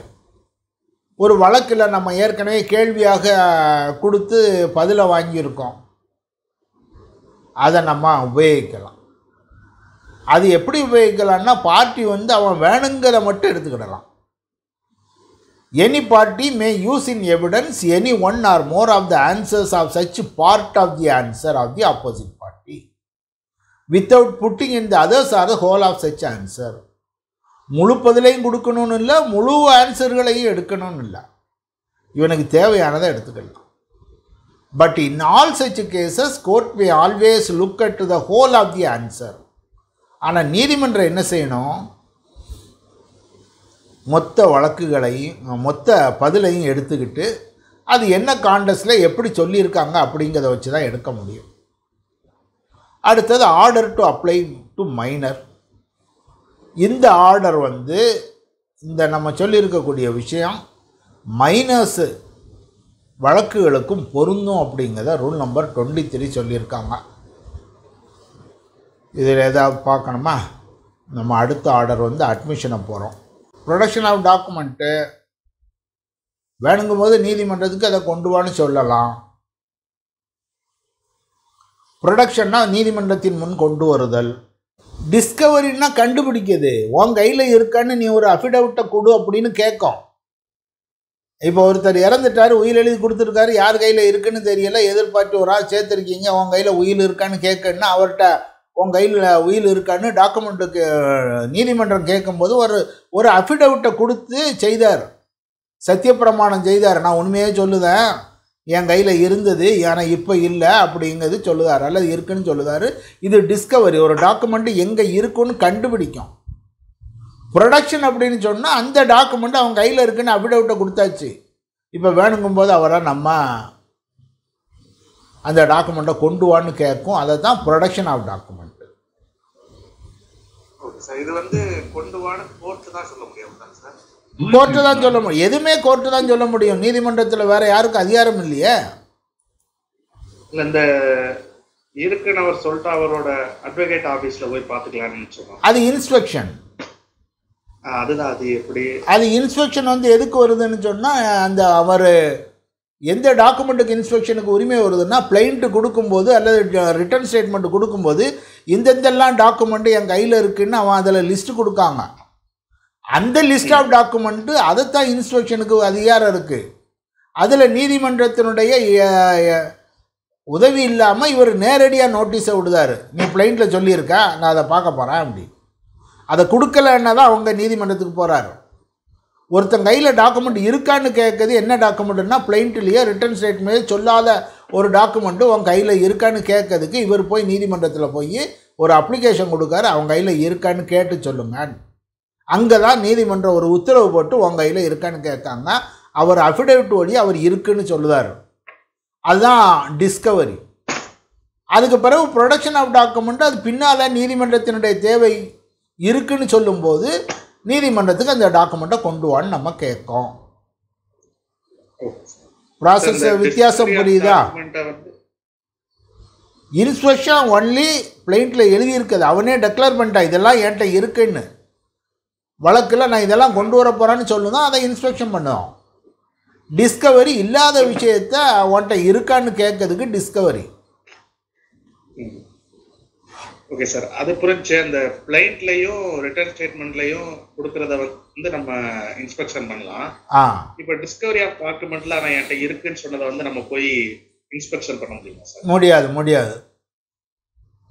Speaker 1: ஒரு வழக்கில் நம்ம ஏற்கனவே கேள்வியாக கொடுத்து பதிலை வாங்கியிருக்கோம், அதை நம்ம உபயோகிக்கலாம். அது எப்படி உபயோகிக்கலாம்னா, பார்ட்டி அவன் வேணுங்கிறத மட்டும் எடுத்துக்கிடலாம். Any party may use in evidence any one or more of the answers of such part of the answer of the opposite party without putting in the others or the whole of such answer. முழு பதிலையும் கொடுக்கணும்னு இல்லை, முழு ஆன்சர்களையும் எடுக்கணும்னு இல்லை, இவனுக்கு தேவையானதை எடுத்துக்கலாம். But in all such cases court may always look at to the whole of the answer. ஆனால் நீதிமன்றம் என்ன செய்யணும், மொத்த வழக்குகளையும் மொத்த பதிலையும் எடுத்துக்கிட்டு அது என்ன காண்டஸ்டில் எப்படி சொல்லியிருக்காங்க அப்படிங்கிறத வச்சு தான் எடுக்க முடியும். அடுத்தது order to apply to minor. இந்த ஆர்டர் இந்த நம்ம சொல்லியிருக்கக்கூடிய விஷயம் மைனர்ஸு வழக்குகளுக்கும் பொருந்தும் அப்படிங்கிறத ரூல் நம்பர் 23 சொல்லியிருக்காங்க. இதில் ஏதாவது பார்க்கணுமா, நம்ம அடுத்த ஆர்டர் அட்மிஷனை போகிறோம். ப்ரொடக்ஷன் ஆஃப் டாக்குமெண்ட்டு வேணுங்கும் போது நீதிமன்றத்துக்கு அதை கொண்டு வான்னு சொல்லலாம். ப்ரொடக்ஷன்னா நீதிமன்றத்தின் முன் கொண்டு வருதல். டிஸ்கவரின்னா கண்டுபிடிக்கிறது, உன் கையில் இருக்கான்னு நீ ஒரு அஃபிடவிட்டை கொடு அப்படின்னு கேட்கும். இப்போ ஒருத்தர் இறந்துட்டார், உயில் எழுதி கொடுத்துருக்காரு, யார் கையில் இருக்குன்னு தெரியல, எதிர்பார்த்து ஒரு ஆள் சேர்த்துருக்கீங்க, உன் கையில் உயில் இருக்கான்னு கேட்கணுன்னா அவர்கிட்ட உன் கையில் உயில் இருக்கான்னு டாக்குமெண்ட்டுக்கு நீதிமன்றம் கேட்கும்போது ஒரு அஃபிடவிட்டை கொடுத்து செய்தார், சத்தியப்பிரமாணம் செய்தார், நான் உண்மையே சொல்லுதேன், என் கையில் இருந்தது ஆனால் இப்போ இல்லை அப்படிங்கிறது சொல்லுதார், அல்லது இருக்குன்னு சொல்லுதார். இது டிஸ்கவரி, ஒரு டாக்குமெண்ட்டு எங்கே இருக்குன்னு கண்டுபிடிக்கும். ப்ரொடக்ஷன் அப்படின்னு சொன்னால் அந்த டாக்குமெண்ட்டு அவன் கையில் இருக்குன்னு அஃபிடவிட்டை கொடுத்தாச்சு, இப்போ வேணுங்கும்போது அவரை நம்ம அந்த டாக்குமெண்ட்டை கொண்டு வான்னு கேட்கும். அதை தான் ப்ரொடக்ஷன் ஆஃப் டாக்குமெண்ட்.
Speaker 2: இது கொண்டு வான்னு கோர்ட்டு தான் சொல்ல முடியும் சார்.
Speaker 1: கோர்ட்டு தான் சொல்ல முடியும், எதுவுமே கோர்ட்டு தான் சொல்ல முடியும், நீதிமன்றத்தில் வேறு யாருக்கும் அதிகாரம் இல்லையே.
Speaker 2: இல்லை, இந்த இருக்குன்னு அவர் சொல்லிட்டு அவரோட அட்வொகேட் ஆஃபீஸில் போய் பார்த்துக்கலான்னு சொல்லுவோம்,
Speaker 1: அது இன்ஸ்பெக்ஷன்.
Speaker 2: அதுதான், அது எப்படி
Speaker 1: அது இன்ஸ்பெக்ஷன் எதுக்கு வருதுன்னு சொன்னால், அந்த அவர் எந்த டாக்குமெண்ட்டுக்கு இன்ஸ்பெக்ஷனுக்கு உரிமை வருதுன்னா, பிளைண்ட்டு கொடுக்கும்போது அல்லது ரிட்டர்ன் ஸ்டேட்மெண்ட் கொடுக்கும்போது இந்தெந்தெல்லாம் டாக்குமெண்ட்டு என் கையில் இருக்குதுன்னு அவன் அதில் லிஸ்ட்டு கொடுக்காங்க. அந்த லிஸ்ட் ஆஃப் டாக்குமெண்ட்டு அதைத்தான் இன்ஸ்பெக்ஷனுக்கு அதிகாரம் இருக்குது. அதில் நீதிமன்றத்தினுடைய உதவி இல்லாமல் இவர் நேரடியாக நோட்டீஸை விடுதார், நீ பிளைண்ட்டில் சொல்லியிருக்கா, நான் அதை பார்க்க போகிறேன் அப்படி. அதை கொடுக்கலன்னா தான் அவங்க நீதிமன்றத்துக்கு போகிறாரு. ஒருத்தன் கையில் டாக்குமெண்ட் இருக்கான்னு கேட்குறது என்ன டாக்குமெண்ட்டுன்னா, பிளைண்ட்லேயே ரிட்டர்ன் ஸ்டேட்மெண்ட் சொல்லாத ஒரு டாக்குமெண்ட்டு உன் கையில் இருக்கான்னு கேட்கறதுக்கு இவர் போய் நீதிமன்றத்தில் போய் ஒரு அப்ளிகேஷன் கொடுக்காரு, அவங்க கையில் இருக்கான்னு கேட்டு சொல்லுங்க. அங்கே தான் நீதிமன்றம் ஒரு உத்தரவு போட்டு உன் கையில் இருக்கான்னு கேட்காங்க, அவர் அஃபிடவிட் வழி அவர் இருக்குன்னு சொல்லுதார், அதுதான் டிஸ்கவரி. அதுக்கு பிறகு ப்ரொடக்ஷன் ஆஃப் டாக்குமெண்ட், அது பின்னால் நீதிமன்றத்தினுடைய தேவை இருக்குன்னு சொல்லும்போது நீதிமன்றத்துக்கு அந்த டாக்குமெண்ட்டை கொண்டு வான்னு நம்ம கேட்கும். ப்ராசஸ் வித்தியாசம் புரியுதா? இன்ஸ்பெக்ஷன் ஒன்லி பிளைண்ட்டில் எழுதியிருக்குது, அவனே டெக்ளேர் பண்ணிட்டான் இதெல்லாம் என்கிட்ட இருக்குன்னு, வழக்கில் நான் இதெல்லாம் கொண்டு வர போகிறேன்னு சொல்லுதான், அதை இன்ஸ்பெக்ஷன் பண்ணுவோம். டிஸ்கவரி இல்லாத விஷயத்தை உன்கிட்ட இருக்கான்னு கேட்கறதுக்கு டிஸ்கவரி.
Speaker 2: ஓகே சார், அது புரிஞ்சு. அந்த பிளைண்ட்லையும் ரிட்டர்ன் ஸ்டேட்மெண்ட்லையும் கொடுக்கறத நம்ம இன்ஸ்பெக்ஷன் பண்ணலாம். இப்போ டிஸ்கவரி ஆஃப் டாக்குமெண்ட்ல நான் என்கிட்ட இருக்குன்னு சொன்னதை நம்ம போய் இன்ஸ்பெக்ஷன் பண்ண முடியுமா சார்?
Speaker 1: முடியாது.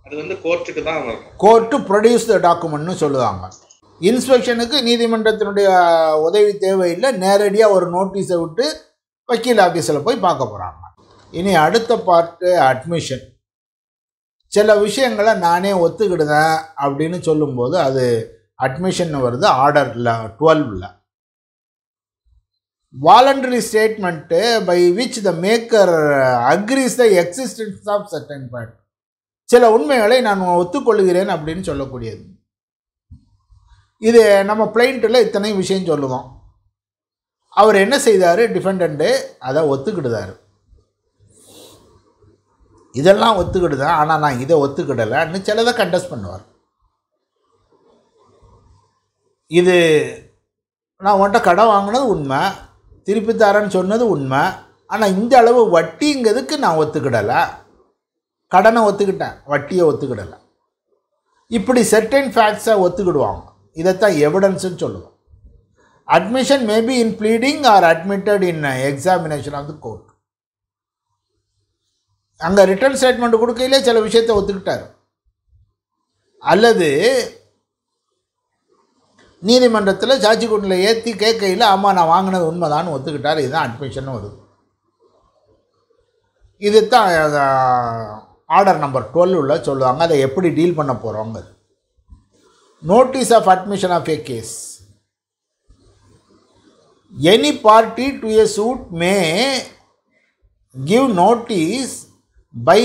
Speaker 2: அது கோர்ட்டுக்கு தான் வரும்.
Speaker 1: கோர்ட்டு ப்ரொடியூஸ் த டாக்குமெண்ட்னு சொல்லுவாங்க. இன்ஸ்பெக்ஷனுக்கு நீதிமன்றத்தினுடைய உதவி தேவையில்லை, நேரடியாக ஒரு நோட்டீஸை விட்டு வக்கீல் ஆஃபீஸில் போய் பார்க்க போகிறாங்க. இனி அடுத்த பார்ட்டு அட்மிஷன். சில விஷயங்களை நானே ஒத்துக்கிடுதேன் அப்படின்னு சொல்லும்போது அது அட்மிஷன் வருது. ஆர்டரில் 12 voluntary statement by which the maker agrees the existence of certain fact. சில உண்மைகளை நான் ஒத்துக்கொள்கிறேன் அப்படின்னு சொல்லக்கூடியது. இது நம்ம பிளைண்ட்டில் இத்தனை விஷயம் சொல்லுவோம். அவர் என்ன செய்தார்? டிஃபெண்டண்ட்டு அதை ஒத்துக்கிடுதார். இதெல்லாம் ஒத்துக்கிடுதான், ஆனால் நான் இதை ஒத்துக்கிடலைன்னு சிலதை கண்டஸ்ட் பண்ணுவார். இது நான் உன்கிட்ட கடன் வாங்கினது உண்மை, திருப்பி தரேன்னு சொன்னது உண்மை, ஆனால் இந்த அளவு வட்டிங்கிறதுக்கு நான் ஒத்துக்கிடலை. கடனை ஒத்துக்கிட்டேன், வட்டியை ஒத்துக்கிடலை. இப்படி செர்டைன் ஃபேக்ட்ஸை ஒத்துக்கிடுவாங்க. இதைத்தான் எவிடன்ஸ்ன்னு சொல்லுவோம். Admission may be in pleading or admitted in examination of the court. அங்கே ரிட்டர்ன் ஸ்டேட்மெண்ட் கொடுக்கையிலே சில விஷயத்தை ஒத்துக்கிட்டார், அல்லது நீதிமன்றத்தில் சாட்சி கூண்டில் ஏற்றி கேட்கையில் ஆமாம் நான் வாங்கினது உண்மைதான்னு ஒத்துக்கிட்டார். இதுதான் அட்மிஷன் வருது. இது தான் ஆர்டர் நம்பர் 12 சொல்லுவாங்க. அதை எப்படி டீல் பண்ண போகிறோங்க. Notice of admission of a case. Any party to a suit may give notice by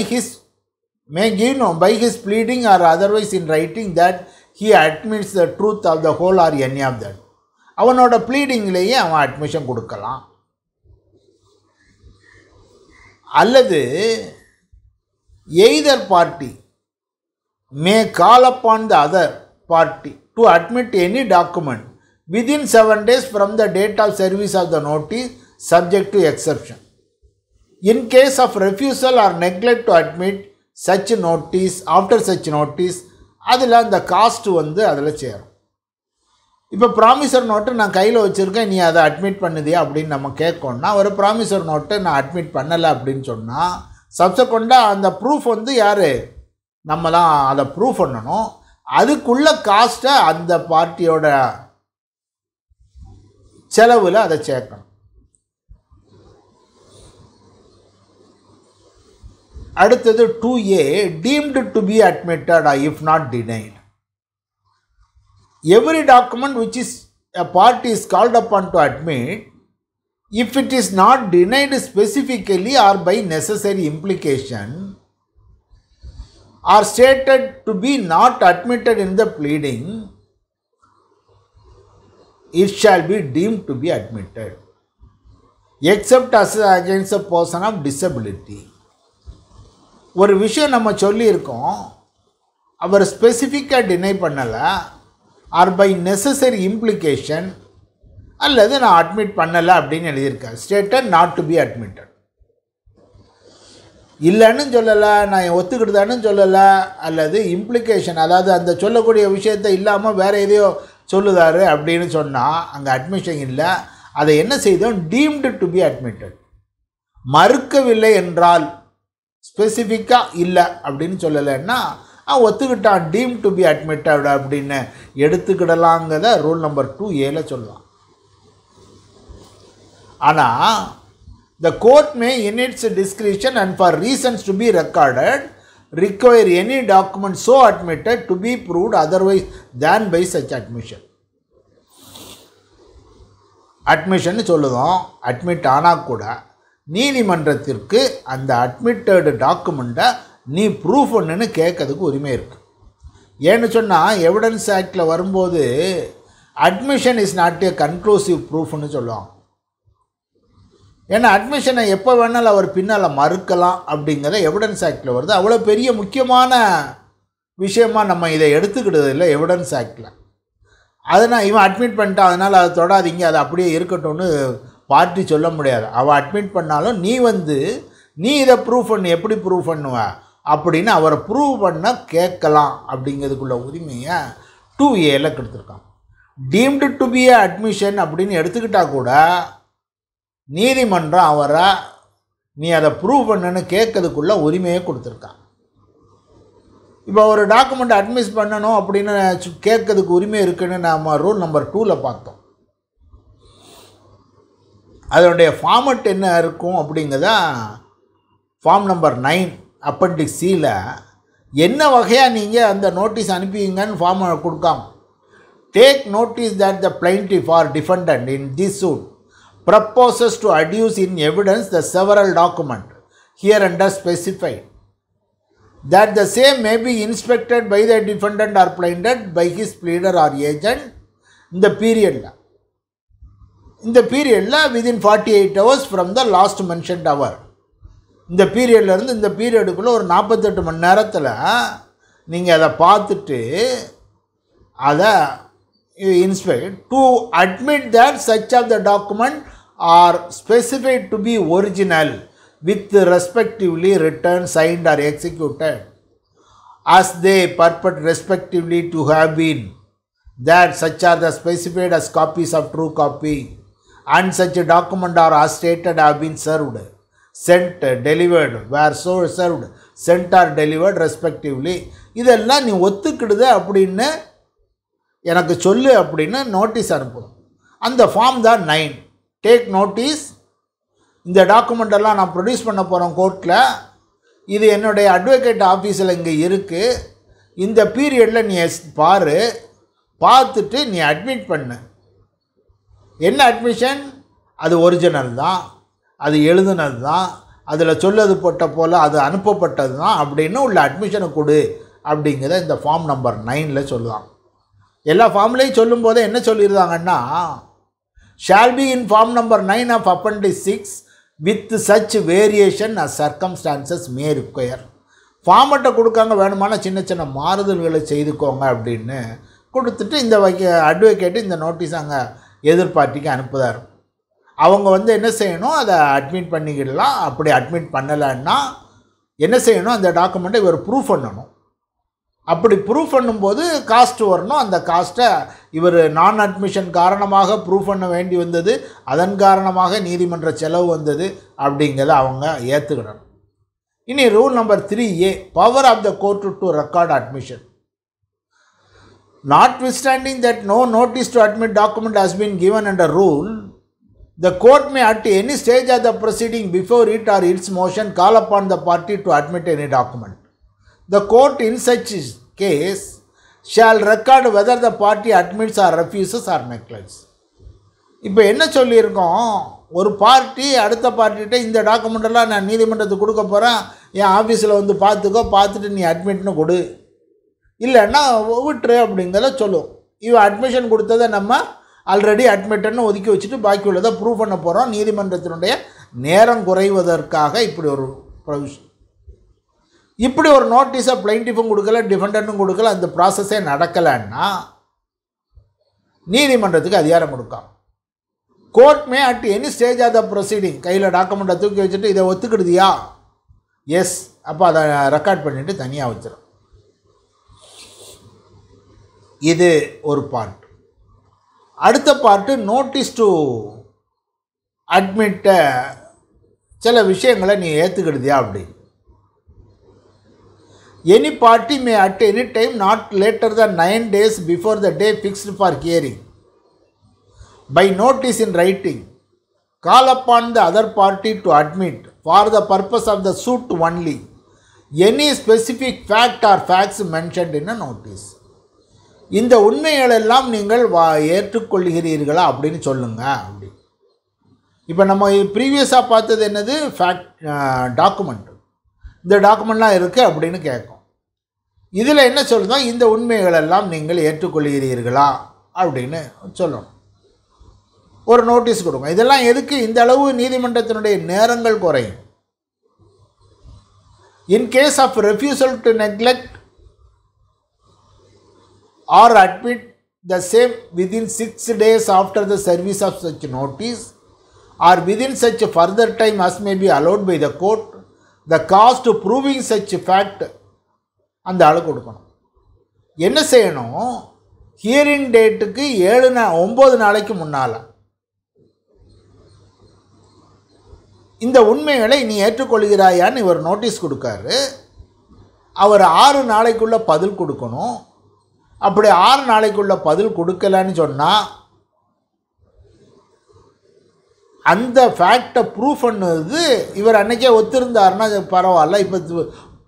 Speaker 1: his pleading or otherwise in writing that he admits the truth of the whole or any of that. அவனோட ப்ளீடிங்லேயே அவன் admission கொடுக்கலாம். அல்லது either party may call upon the other party to admit any document within 7 days from the date of service of the notice, subject to exception. In case of refusal or neglect to admit such notice, after such notice, அதில் அந்த cost அதில் சேரும். இப்போ ப்ராமிசர் note நான் கையில் வச்சுருக்கேன், நீ அதை அட்மிட் பண்ணுதியா அப்படின்னு நம்ம கேட்கணுன்னா, ஒரு ப்ராமிசர் நோட்டு நான் அட்மிட் பண்ணலை அப்படின்னு சொன்னால் சப்சக்வெண்ட்டாக அந்த ப்ரூஃப் யார்? நம்ம தான் அதை ப்ரூஃப் பண்ணணும். அதுக்குள்ள காஸ்ட்டை அந்த பார்ட்டியோட செலவில் அதை சேர்க்கணும். அடுத்தது 2A, deemed to be admitted if not denied. Every document which is a party is called upon to admit, if it is not denied specifically or by necessary implication or stated to be not admitted in the pleading, it shall be deemed to be admitted, except as against a person of disability. ஒரு விஷயம் நம்ம சொல்லியிருக்கோம், அவர் ஸ்பெசிஃபிக்காக deny பண்ணலை, R by necessary implication, அல்லது நான் admit பண்ணலை அப்படின்னு எழுதியிருக்கார். Stated not to be admitted. இல்லைன்னு சொல்லலை, நான் ஒத்துக்கிட்டுதான்னு சொல்லலை, அல்லது இம்ப்ளிகேஷன், அதாவது அந்த சொல்லக்கூடிய விஷயத்தை இல்லாமல் வேறு எதையோ சொல்லுதாரு அப்படின்னு சொன்னால் அங்கே அட்மிஷன் இல்லை. அதை என்ன செய்தோம்? Deemed to be admitted. மறுக்கவில்லை என்றால், ஸ்பெசிஃபிக்காக இல்லை அப்படின்னு சொல்லலைன்னா ஒத்துக்கிட்டான், டீம் டு பி அட்மிட்டட் அப்படின்னு எடுத்துக்கிடலாங்கிறத ரூல் நம்பர் 2A சொல்லலாம். ஆனால் the court may in its discretion and for reasons to be recorded require any document so admitted to be proved otherwise than by such admission. Admission சொல்லுதோம், admit ஆனால் கூட நீதிமன்றத்திற்கு அந்த அட்மிட்டடு டாக்குமெண்ட்டை நீ ப்ரூஃப் பண்ணுன்னு கேட்கறதுக்கு உரிமை இருக்குது. ஏன்னு சொன்னால் எவிடன்ஸ் ஆக்டில் வரும்போது admission is not a conclusive ப்ரூஃப்னு சொல்லுவாங்க. ஏன்னா அட்மிஷனை எப்போ வேணாலும் அவர் பின்னால் மறுக்கலாம் அப்படிங்கிற எவிடன்ஸ் ஆக்டில் வருது. அவ்வளோ பெரிய முக்கியமான விஷயமாக நம்ம இதை எடுத்துக்கிட்டது இல்லை எவிடன்ஸ் ஆக்டில். அதனால் இவன் அட்மிட் பண்ணிட்டான், அதனால் அதை தொடாதீங்க, அது அப்படியே இருக்கட்டும்னு பார்ட்டி சொல்ல முடியாது. அவள் அட்மிட் பண்ணாலும் நீ இதை ப்ரூவ் பண்ணு, எப்படி ப்ரூவ் பண்ணுவ அப்படின்னு அவரை ப்ரூவ் பண்ண கேட்கலாம். அப்படிங்கிறதுக்குள்ள உரிமையை 2A கொடுத்துருக்கான். டீம்டு டு பி அட்மிஷன் அப்படின்னு எடுத்துக்கிட்டால் கூட நீதிமன்றம் அவரை நீ அதை ப்ரூவ் பண்ணுன்னு கேட்கறதுக்குள்ள உரிமையை கொடுத்துருக்கான். இப்போ ஒரு டாக்குமெண்ட் அட்மிட் பண்ணணும் அப்படின்னு கேட்கறதுக்கு உரிமை இருக்குன்னு நம்ம ரூல் நம்பர் 2 பார்த்தோம். அதனுடைய ஃபார்மட் என்ன இருக்கும் அப்படிங்கிறத ஃபார்ம் நம்பர் 9 அப்பெண்டிக்ஸ் C என்ன வகையாக நீங்கள் அந்த நோட்டீஸ் அனுப்பிங்கன்னு ஃபார்மை கொடுக்காம, take notice that the plaintiff or defendant in this suit proposes to adduce in evidence the several document hereunder specified, that the same may be inspected by the defendant or plaintiff by his pleader or agent in the period within 48 hours from the last mentioned hour. இந்த பீரியட்லேருந்து இந்த பீரியடுக்குள்ளே ஒரு 48 மணி நேரத்தில் நீங்கள் அதை பார்த்துட்டு அதை inspect to admit that such of the document are specified to be original with respectively returned, signed or executed as they purport respectively to have been, that such are the specified as copies of true copy, and such a document are as stated have been served, sent, delivered, were so served, sent or delivered respectively. இதெல்லாம் நீ ஒத்துக்கிடுது அப்படின்னு எனக்கு சொல்லு அப்படின்னு notice அனுப்பணும். அந்த form தான் 9. Take notice, இந்த டாக்குமெண்டெல்லாம் நான் ப்ரொடியூஸ் பண்ண போகிறேன் கோர்ட்டில், இது என்னுடைய அட்வொகேட் ஆஃபீஸில் இங்கே இருக்குது, இந்த பீரியடில் நீ பார்த்துட்டு நீ அட்மிட் பண்ணு. என்ன அட்மிஷன்? அது ஒரிஜினல் தான், அது எழுதுனது தான், அதில் சொல்லது போட்ட போல் அது அனுப்பப்பட்டது தான் அப்படின்னு உள்ள அட்மிஷனை கொடு அப்படிங்கிறத இந்த ஃபார்ம் நம்பர் 9 சொல்லுவாங்க. எல்லா ஃபார்ம்லேயும் சொல்லும்போது என்ன சொல்லியிருந்தாங்கன்னா, shall be in form number 9 of appendix 6 with such variation as circumstances may require. ஃபார்மெட்டை கொடுக்காங்க, வேணுமான சின்ன சின்ன மாறுதல்களை செய்துக்கோங்க அப்படின்னு கொடுத்துட்டு இந்த அட்வொகேட்டு இந்த நோட்டீஸ் அங்கே எதிர்பார்ட்டிக்கு அனுப்புதார். அவங்க என்ன செய்யணும், அதை அட்மிட் பண்ணிக்கிடலாம். அப்படி அட்மிட் பண்ணலைன்னா என்ன செய்யணும், அந்த டாக்குமெண்ட்டை இவர் ப்ரூஃப் பண்ணணும். அப்படி ப்ரூஃப் பண்ணும்போது காஸ்ட் வரணும். அந்த காஸ்ட்டை இவர் நான் அட்மிஷன் காரணமாக ப்ரூஃப் பண்ண வேண்டி வந்தது, அதன் காரணமாக நீதிமன்ற செலவு வந்தது அப்படிங்கிறத அவங்க ஏற்றுக்கிடணும். இனி rule number 3A, power of the court to record admission. Notwithstanding that no notice to admit document has been given under rule, the court may at any stage of the proceeding before it or its motion call upon the party to admit any document. The court in such case shall record whether the party admits or refuses or neglects. இப்போ என்ன சொல்லியிருக்கோம், ஒரு party அடுத்த பார்ட்டிகிட்ட இந்த டாக்குமெண்டெல்லாம் நான் நீதிமன்றத்துக்கு கொடுக்க போகிறேன், என் ஆஃபீஸில் பார்த்துட்டு நீ அட்மிட்னு கொடு, இல்லைன்னா விட்டுரு அப்படிங்கிறத சொல்லும். இவன் அட்மிஷன் கொடுத்ததை நம்ம ஆல்ரெடி அட்மிட்டன்னு ஒதுக்கி வச்சுட்டு பாக்கி உள்ளதை ப்ரூவ் பண்ண போகிறோம். நீதிமன்றத்தினுடைய நேரம் குறைவதற்காக இப்படி ஒரு ப்ரொவிஷன். இப்படி ஒரு நோட்டீஸை பிளைண்டிஃபும் கொடுக்கல, டிஃபெண்டன்ட்டும் கொடுக்கல, அந்த ப்ராசஸே நடக்கலைன்னா நீதிமன்றத்துக்கு அதிகாரம் கொடுക്കാം. Court may at any stage of the proceeding, கையில் டாக்குமெண்ட்டை தூக்கி வச்சுட்டு இதை ஒத்துக்கிடுதியா, எஸ், அப்போ அதை ரெக்கார்ட் பண்ணிவிட்டு தனியாக வச்சிடும். இது ஒரு பார்ட். அடுத்த பார்ட்டு நோட்டீஸ் டு அட்மிட்ட சில விஷயங்களை நீ ஏற்றுக்கிடுதியா அப்படி. Any party may at any time not later than 9 days before the day fixed for hearing, by notice in writing, call upon the other party to admit for the purpose of the suit only any specific fact or facts mentioned in a notice. இந்த உண்மைகளெல்லாம் நீங்கள் ஏற்றுக்கொள்கிறீர்களா அப்படின்னு சொல்லுங்க அப்படி. இப்போ நம்ம ப்ரீவியஸாக பார்த்தது என்னது, ஃபேக்ட் டாக்குமெண்ட், இந்த டாக்குமெண்ட்லாம் இருக்குது அப்படின்னு கேட்கும். இதில் என்ன சொல்லுதோம், இந்த உண்மைகளெல்லாம் நீங்கள் ஏற்றுக்கொள்கிறீர்களா அப்படின்னு சொல்லணும். ஒரு நோட்டீஸ் கொடுங்க. இதெல்லாம் எதுக்கு, இந்த அளவு நீதிமன்றத்தினுடைய நேரங்கள் குறையும். In case of refusal to neglect or admit the same within 6 days after the service of such notice or within such further time as may be allowed by the court, the cost of proving such fact அந்த ஆளு கொடுக்கணும். என்ன செய்யணும், hearing டேட்டுக்கு 9 நாளைக்கு முன்னால் இந்த உண்மைகளை நீ ஏற்றுக்கொள்கிறாயான்னு இவர் நோட்டீஸ் கொடுக்காரு. அவர் 6 நாளைக்குள்ளே பதில் கொடுக்கணும். அப்படி 6 நாளைக்குள்ள பதில் கொடுக்கலன்னு சொன்னால் அந்த ஃபேக்டை ப்ரூவ் பண்ணது இவர் அன்றைக்கே ஒத்துருந்தாருன்னா பரவாயில்ல, இப்போ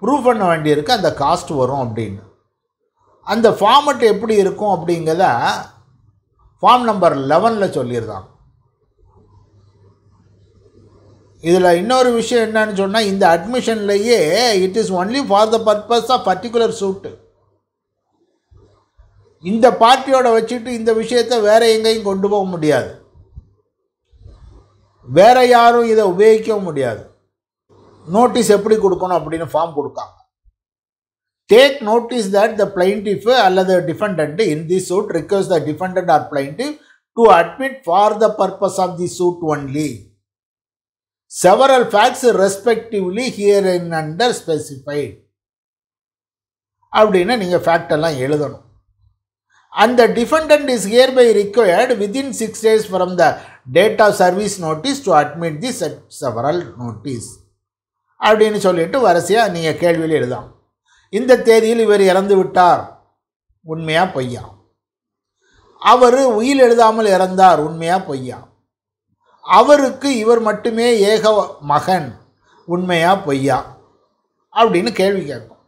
Speaker 1: ப்ரூவ் பண்ண வேண்டியிருக்கு, அந்த காஸ்ட் வரும் அப்படின்னு. அந்த ஃபார்மெட் எப்படி இருக்கும் அப்படிங்கிறத ஃபார்ம் நம்பர் 11 சொல்லியிருந்தாங்க. இதில் இன்னொரு விஷயம் என்னன்னு சொன்னால், இந்த அட்மிஷன்லேயே it is only for the purpose of particular suit. இந்த பார்ட்டியோட வச்சுட்டு இந்த விஷயத்தை வேறு எங்கேயும் கொண்டு போக முடியாது, வேறு யாரும் இதை உபயோகிக்கவும் முடியாது. நோட்டீஸ் எப்படி கொடுக்கணும் அப்படின்னு ஃபார்ம் கொடுக்காங்க. Take notice that the plaintiff அல்லது defendant in the suit request the defendant or plaintiff to admit for the purpose of the suit only several facts respectively herein under specified அப்படின்னு நீங்கள் fact எல்லாம் எழுதணும். And the defendant is hereby required within 6 days from the date of service notice to admit the several notice அப்படின்னு சொல்லிட்டு வரிசையாக நீங்கள் கேள்வியில் எழுதலாம். இந்த தேதியில் இவர் இறந்து விட்டார், உண்மையா பொய்யா? அவர் உயில் எழுதாமல் இறந்தார், உண்மையா பொய்யா? அவருக்கு இவர் மட்டுமே ஏக மகன், உண்மையா பொய்யா அப்படின்னு கேள்வி கேட்கும்.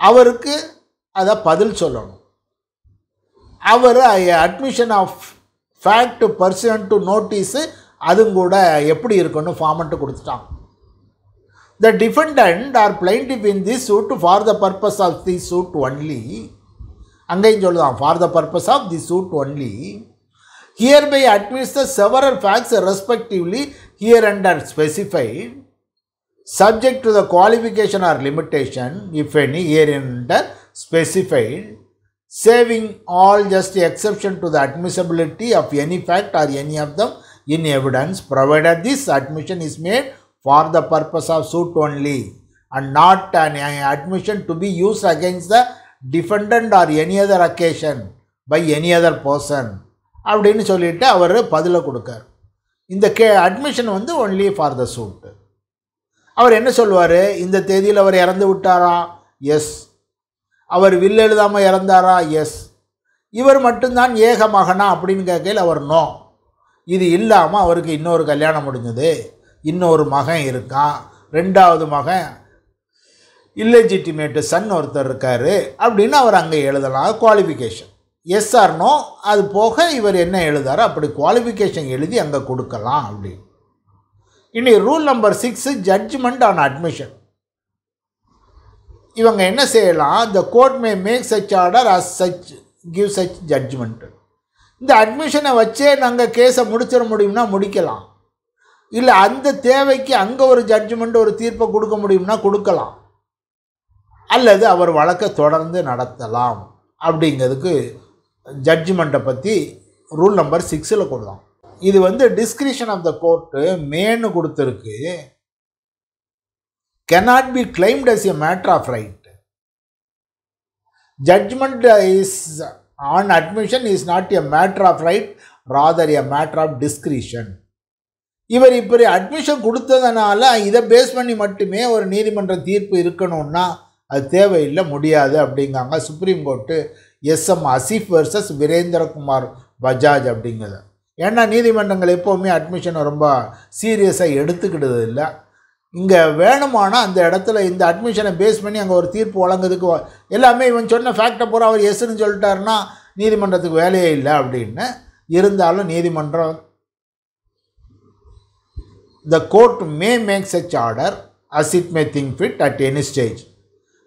Speaker 1: அவருக்கு அதை பதில் சொல்லணும். அவர் admission of fact person to notice அதுவும் கூட எப்படி இருக்குன்னு ஃபார்மெட்டு கொடுத்துட்டாங்க. The defendant or plaintiff in the suit for the purpose of the suit only, அங்கேயும் சொல்லுதான் for the purpose of the suit only, hereby admits the several facts respectively hereunder specified, subject to the qualification or limitation, if any, hereunder specified, saving all just exception to the admissibility of any fact or any of them in evidence, provided this admission is made for the purpose of suit only and not an admission to be used against the defendant or any other occasion by any other person அப்படின்னு சொல்லிட்டு அவர் பதிலை கொடுக்கார். இந்த admission வந்து only for த சூட்டு. அவர் என்ன சொல்லுவார்? இந்த தேதியில் அவர் இறந்து விட்டாரா? எஸ். அவர் வில் எழுதாமல் இறந்தாரா? எஸ். இவர் மட்டும்தான் ஏக மகனா அப்படின்னு கேட்கையில் அவர் நோ. இது இல்லாமல் அவருக்கு இன்னொரு கல்யாணம் முடிஞ்சது, இன்னொரு மகன் இருக்கான், ரெண்டாவது மகன் இல்லெஜிட்டிமேட்டு சன் ஒருத்தர் இருக்கார் அப்படின்னு அவர் அங்கே எழுதலாம். Qualification yes or no. அது போக இவர் என்ன எழுதாரோ அப்படி குவாலிஃபிகேஷன் எழுதி அங்கே கொடுக்கலாம் அப்படின்னு. இனி rule number 6 judgment on admission. இவங்க என்ன செய்யலாம்? The court may make such order as such give such judgment. இந்த அட்மிஷனை வச்சே நாங்கள் கேஸை முடிச்சிட முடியும்னா முடிக்கலாம், இல்லை அந்த தேவைக்கு அங்கே ஒரு ஜட்ஜ்மெண்ட் ஒரு தீர்ப்பை கொடுக்க முடியும்னா கொடுக்கலாம், அல்லது அவர் வழக்கை தொடர்ந்து நடத்தலாம். அப்படிங்கிறதுக்கு ஜட்ஜ்மெண்ட்டை பற்றி ரூல் நம்பர் 6 கொடுக்கலாம். இது வந்து டிஸ்கிரிஷன் ஆஃப் த கோர்ட்டு மேன்னு கொடுத்துருக்கு. cannot be claimed as a matter of right. Judgment is on admission is not a matter of right, rather a matter of discretion. இவர் இப்படி அட்மிஷன் கொடுத்ததுனால இதை பேஸ் பண்ணி மட்டுமே ஒரு நீதிமன்ற தீர்ப்பு இருக்கணும்னா அது தேவையில்லை, முடியாது அப்படிங்காங்க supreme court S M Asif versus Virendra Kumar Bajaj அப்படிங்கிறது. ஏன்னா நீதிமன்றங்கள் எப்போவுமே அட்மிஷனை ரொம்ப சீரியஸாக எடுத்துக்கிட்டது இல்லை. இங்கே வேணுமானால் அந்த இடத்துல இந்த அட்மிஷனை பேஸ் பண்ணி அங்கே ஒரு தீர்ப்பு வழங்குறதுக்கு எல்லாமே இவன் சொன்ன ஃபேக்டை பூரா அவர் எஸ்ன்னு சொல்லிட்டாருன்னா நீதிமன்றத்துக்கு வேலையே இல்லை அப்படின்னு. இருந்தாலும் நீதிமன்றம் the court may make such order as it may think fit at any stage,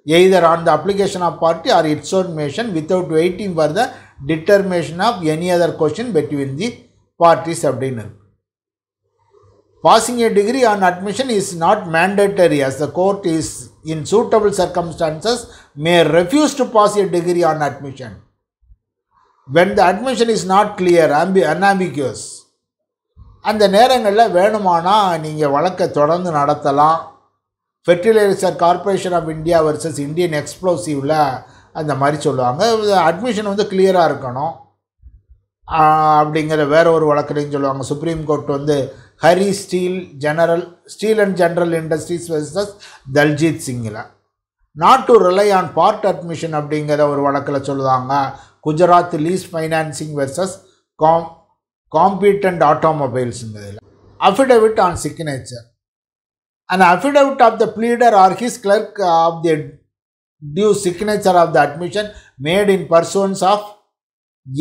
Speaker 1: either on the application of party or its own motion, without waiting for the determination of any other question between the parties அப்படின்னு. Passing a degree on admission is not mandatory, as the court is in suitable circumstances may refuse to pass a degree on admission when the admission is not clear, unambiguous. அந்த நேரங்களில் வேணுமானா நீங்கள் வழக்கை தொடர்ந்து நடத்தலாம். Fertilizer corporation of India versus Indian எக்ஸ்ப்ளோசிவில் அந்த மாதிரி சொல்லுவாங்க. அட்மிஷன் வந்து கிளியராக இருக்கணும் அப்படிங்கிற வேற ஒரு வழக்கிலையும் சொல்லுவாங்க. சுப்ரீம் கோர்ட் வந்து Hari Steel and General Industries versus Daljit சிங்கில் not to rely on part admission அப்படிங்கிற ஒரு வழக்கில் சொல்லுவாங்க. Gujarat Lease Financing versus competent automobiles. Affidavit on signature. An affidavit of the pleader or his clerk of the due signature of the admission made in pursuance of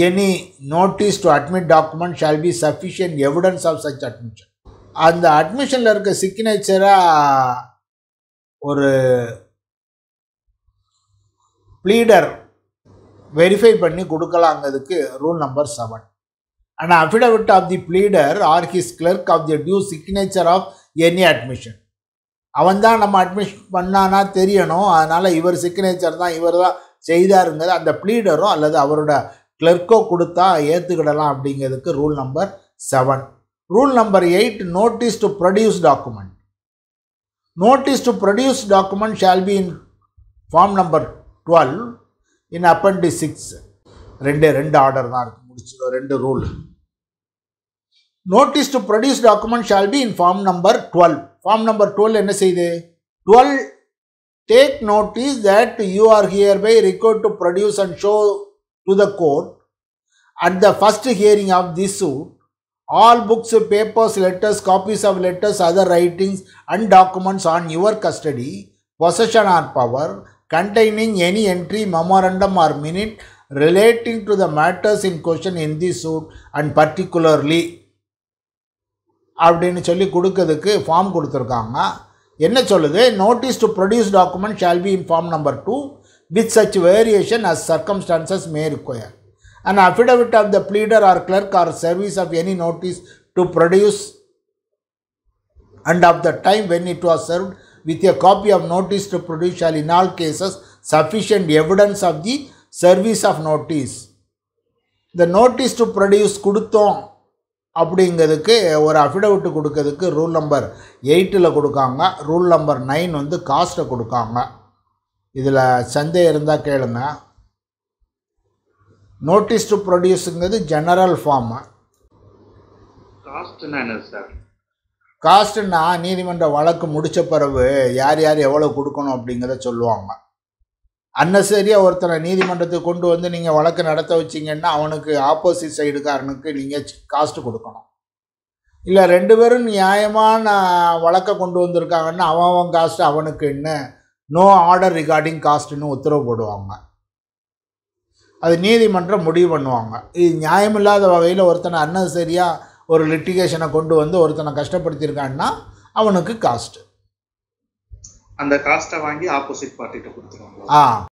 Speaker 1: any notice to admit document shall be sufficient evidence of such admission. அந்த அட்மிஷனில் இருக்க சிக்னேச்சராக ஒரு pleader verify பண்ணி கொடுக்கலாங்கிறதுக்கு rule number 7. An affidavit of the pleader or his clerk of the due signature of any admission. அவன் தான் நம்ம admission பண்ணானா தெரியணும், அதனால் இவர் சிக்னேச்சர் தான், இவர் தான் செய்தாருங்கிறது அந்த ப்ளீடரோ அல்லது அவரோட கிளர்க்கோ கொடுத்தா ஏற்றுக்கிடலாம் அப்படிங்கிறதுக்கு rule number 7. Rule number 8, notice to produce document. Notice to produce document shall be in form number 12 in appendix 6. ரெண்டு ஆர்டர் தான் இருக்குது, முடிச்சு 2 rule. Notice to produce document shall be in form number 12. Form number 12 என்ன செய்யுது? 12 take notice that you are hereby required to produce and show to the court at the first hearing of this suit all books, papers, letters, copies of letters, other writings and documents on your custody, possession or power containing any entry, memorandum or minute relating to the matters in question in this suit and particularly அப்படின்னு சொல்லி கொடுக்கிறதுக்கு form கொடுத்துருக்காங்க. என்ன சொல்லுது? Notice to produce document shall be in form number 2 with such variation as circumstances may require. An affidavit of the pleader or clerk or service of any notice to produce and of the time when it was served with a copy of notice to produce shall in all cases sufficient evidence of the service of notice. The notice to produce கொடுத்தோம் அப்படிங்கிறதுக்கு ஒரு affidavit கொடுக்கறதுக்கு rule number 8 கொடுக்காங்க. Rule number 9 வந்து காஸ்ட்டை கொடுக்காங்க. இதில் சந்தேகம் இருந்தால் கேளுங்க. நோட்டீஸ் டு ப்ரொடியூஸுங்கிறது ஜெனரல் ஃபார்மு. காஸ்ட்னா நீதிமன்ற வழக்கு முடித்த பிறகு யார் யார் எவ்வளோ கொடுக்கணும் அப்படிங்கிறத சொல்லுவாங்க. அன்னசரியாக ஒருத்தனை நீதிமன்றத்துக்கு கொண்டு வந்து நீங்கள் வழக்கு நடத்த வச்சிங்கன்னா அவனுக்கு ஆப்போசிட் சைடுக்காரனுக்கு நீங்கள் காஸ்ட்டு கொடுக்கணும். இல்லை 2 பேரும் நியாயமான வழக்கை கொண்டு வந்திருக்காங்கன்னா அவன் காஸ்ட்டு அவனுக்கு என்ன நோ ஆர்டர் ரிகார்டிங் காஸ்ட்டுன்னு உத்தரவு போடுவாங்க. அது நீதிமன்றம் முடிவு பண்ணுவாங்க. இது நியாயமில்லாத வகையில் ஒருத்தனை அன்னசரியாக ஒரு லிட்டிகேஷனை கொண்டு வந்து ஒருத்தனை கஷ்டப்படுத்தியிருக்கான்னா அவனுக்கு காஸ்ட்டு.
Speaker 2: அந்த காஸ்ட்டை வாங்கி ஆப்போசிட் பார்ட்டிகிட்ட கொடுத்துருவாங்க.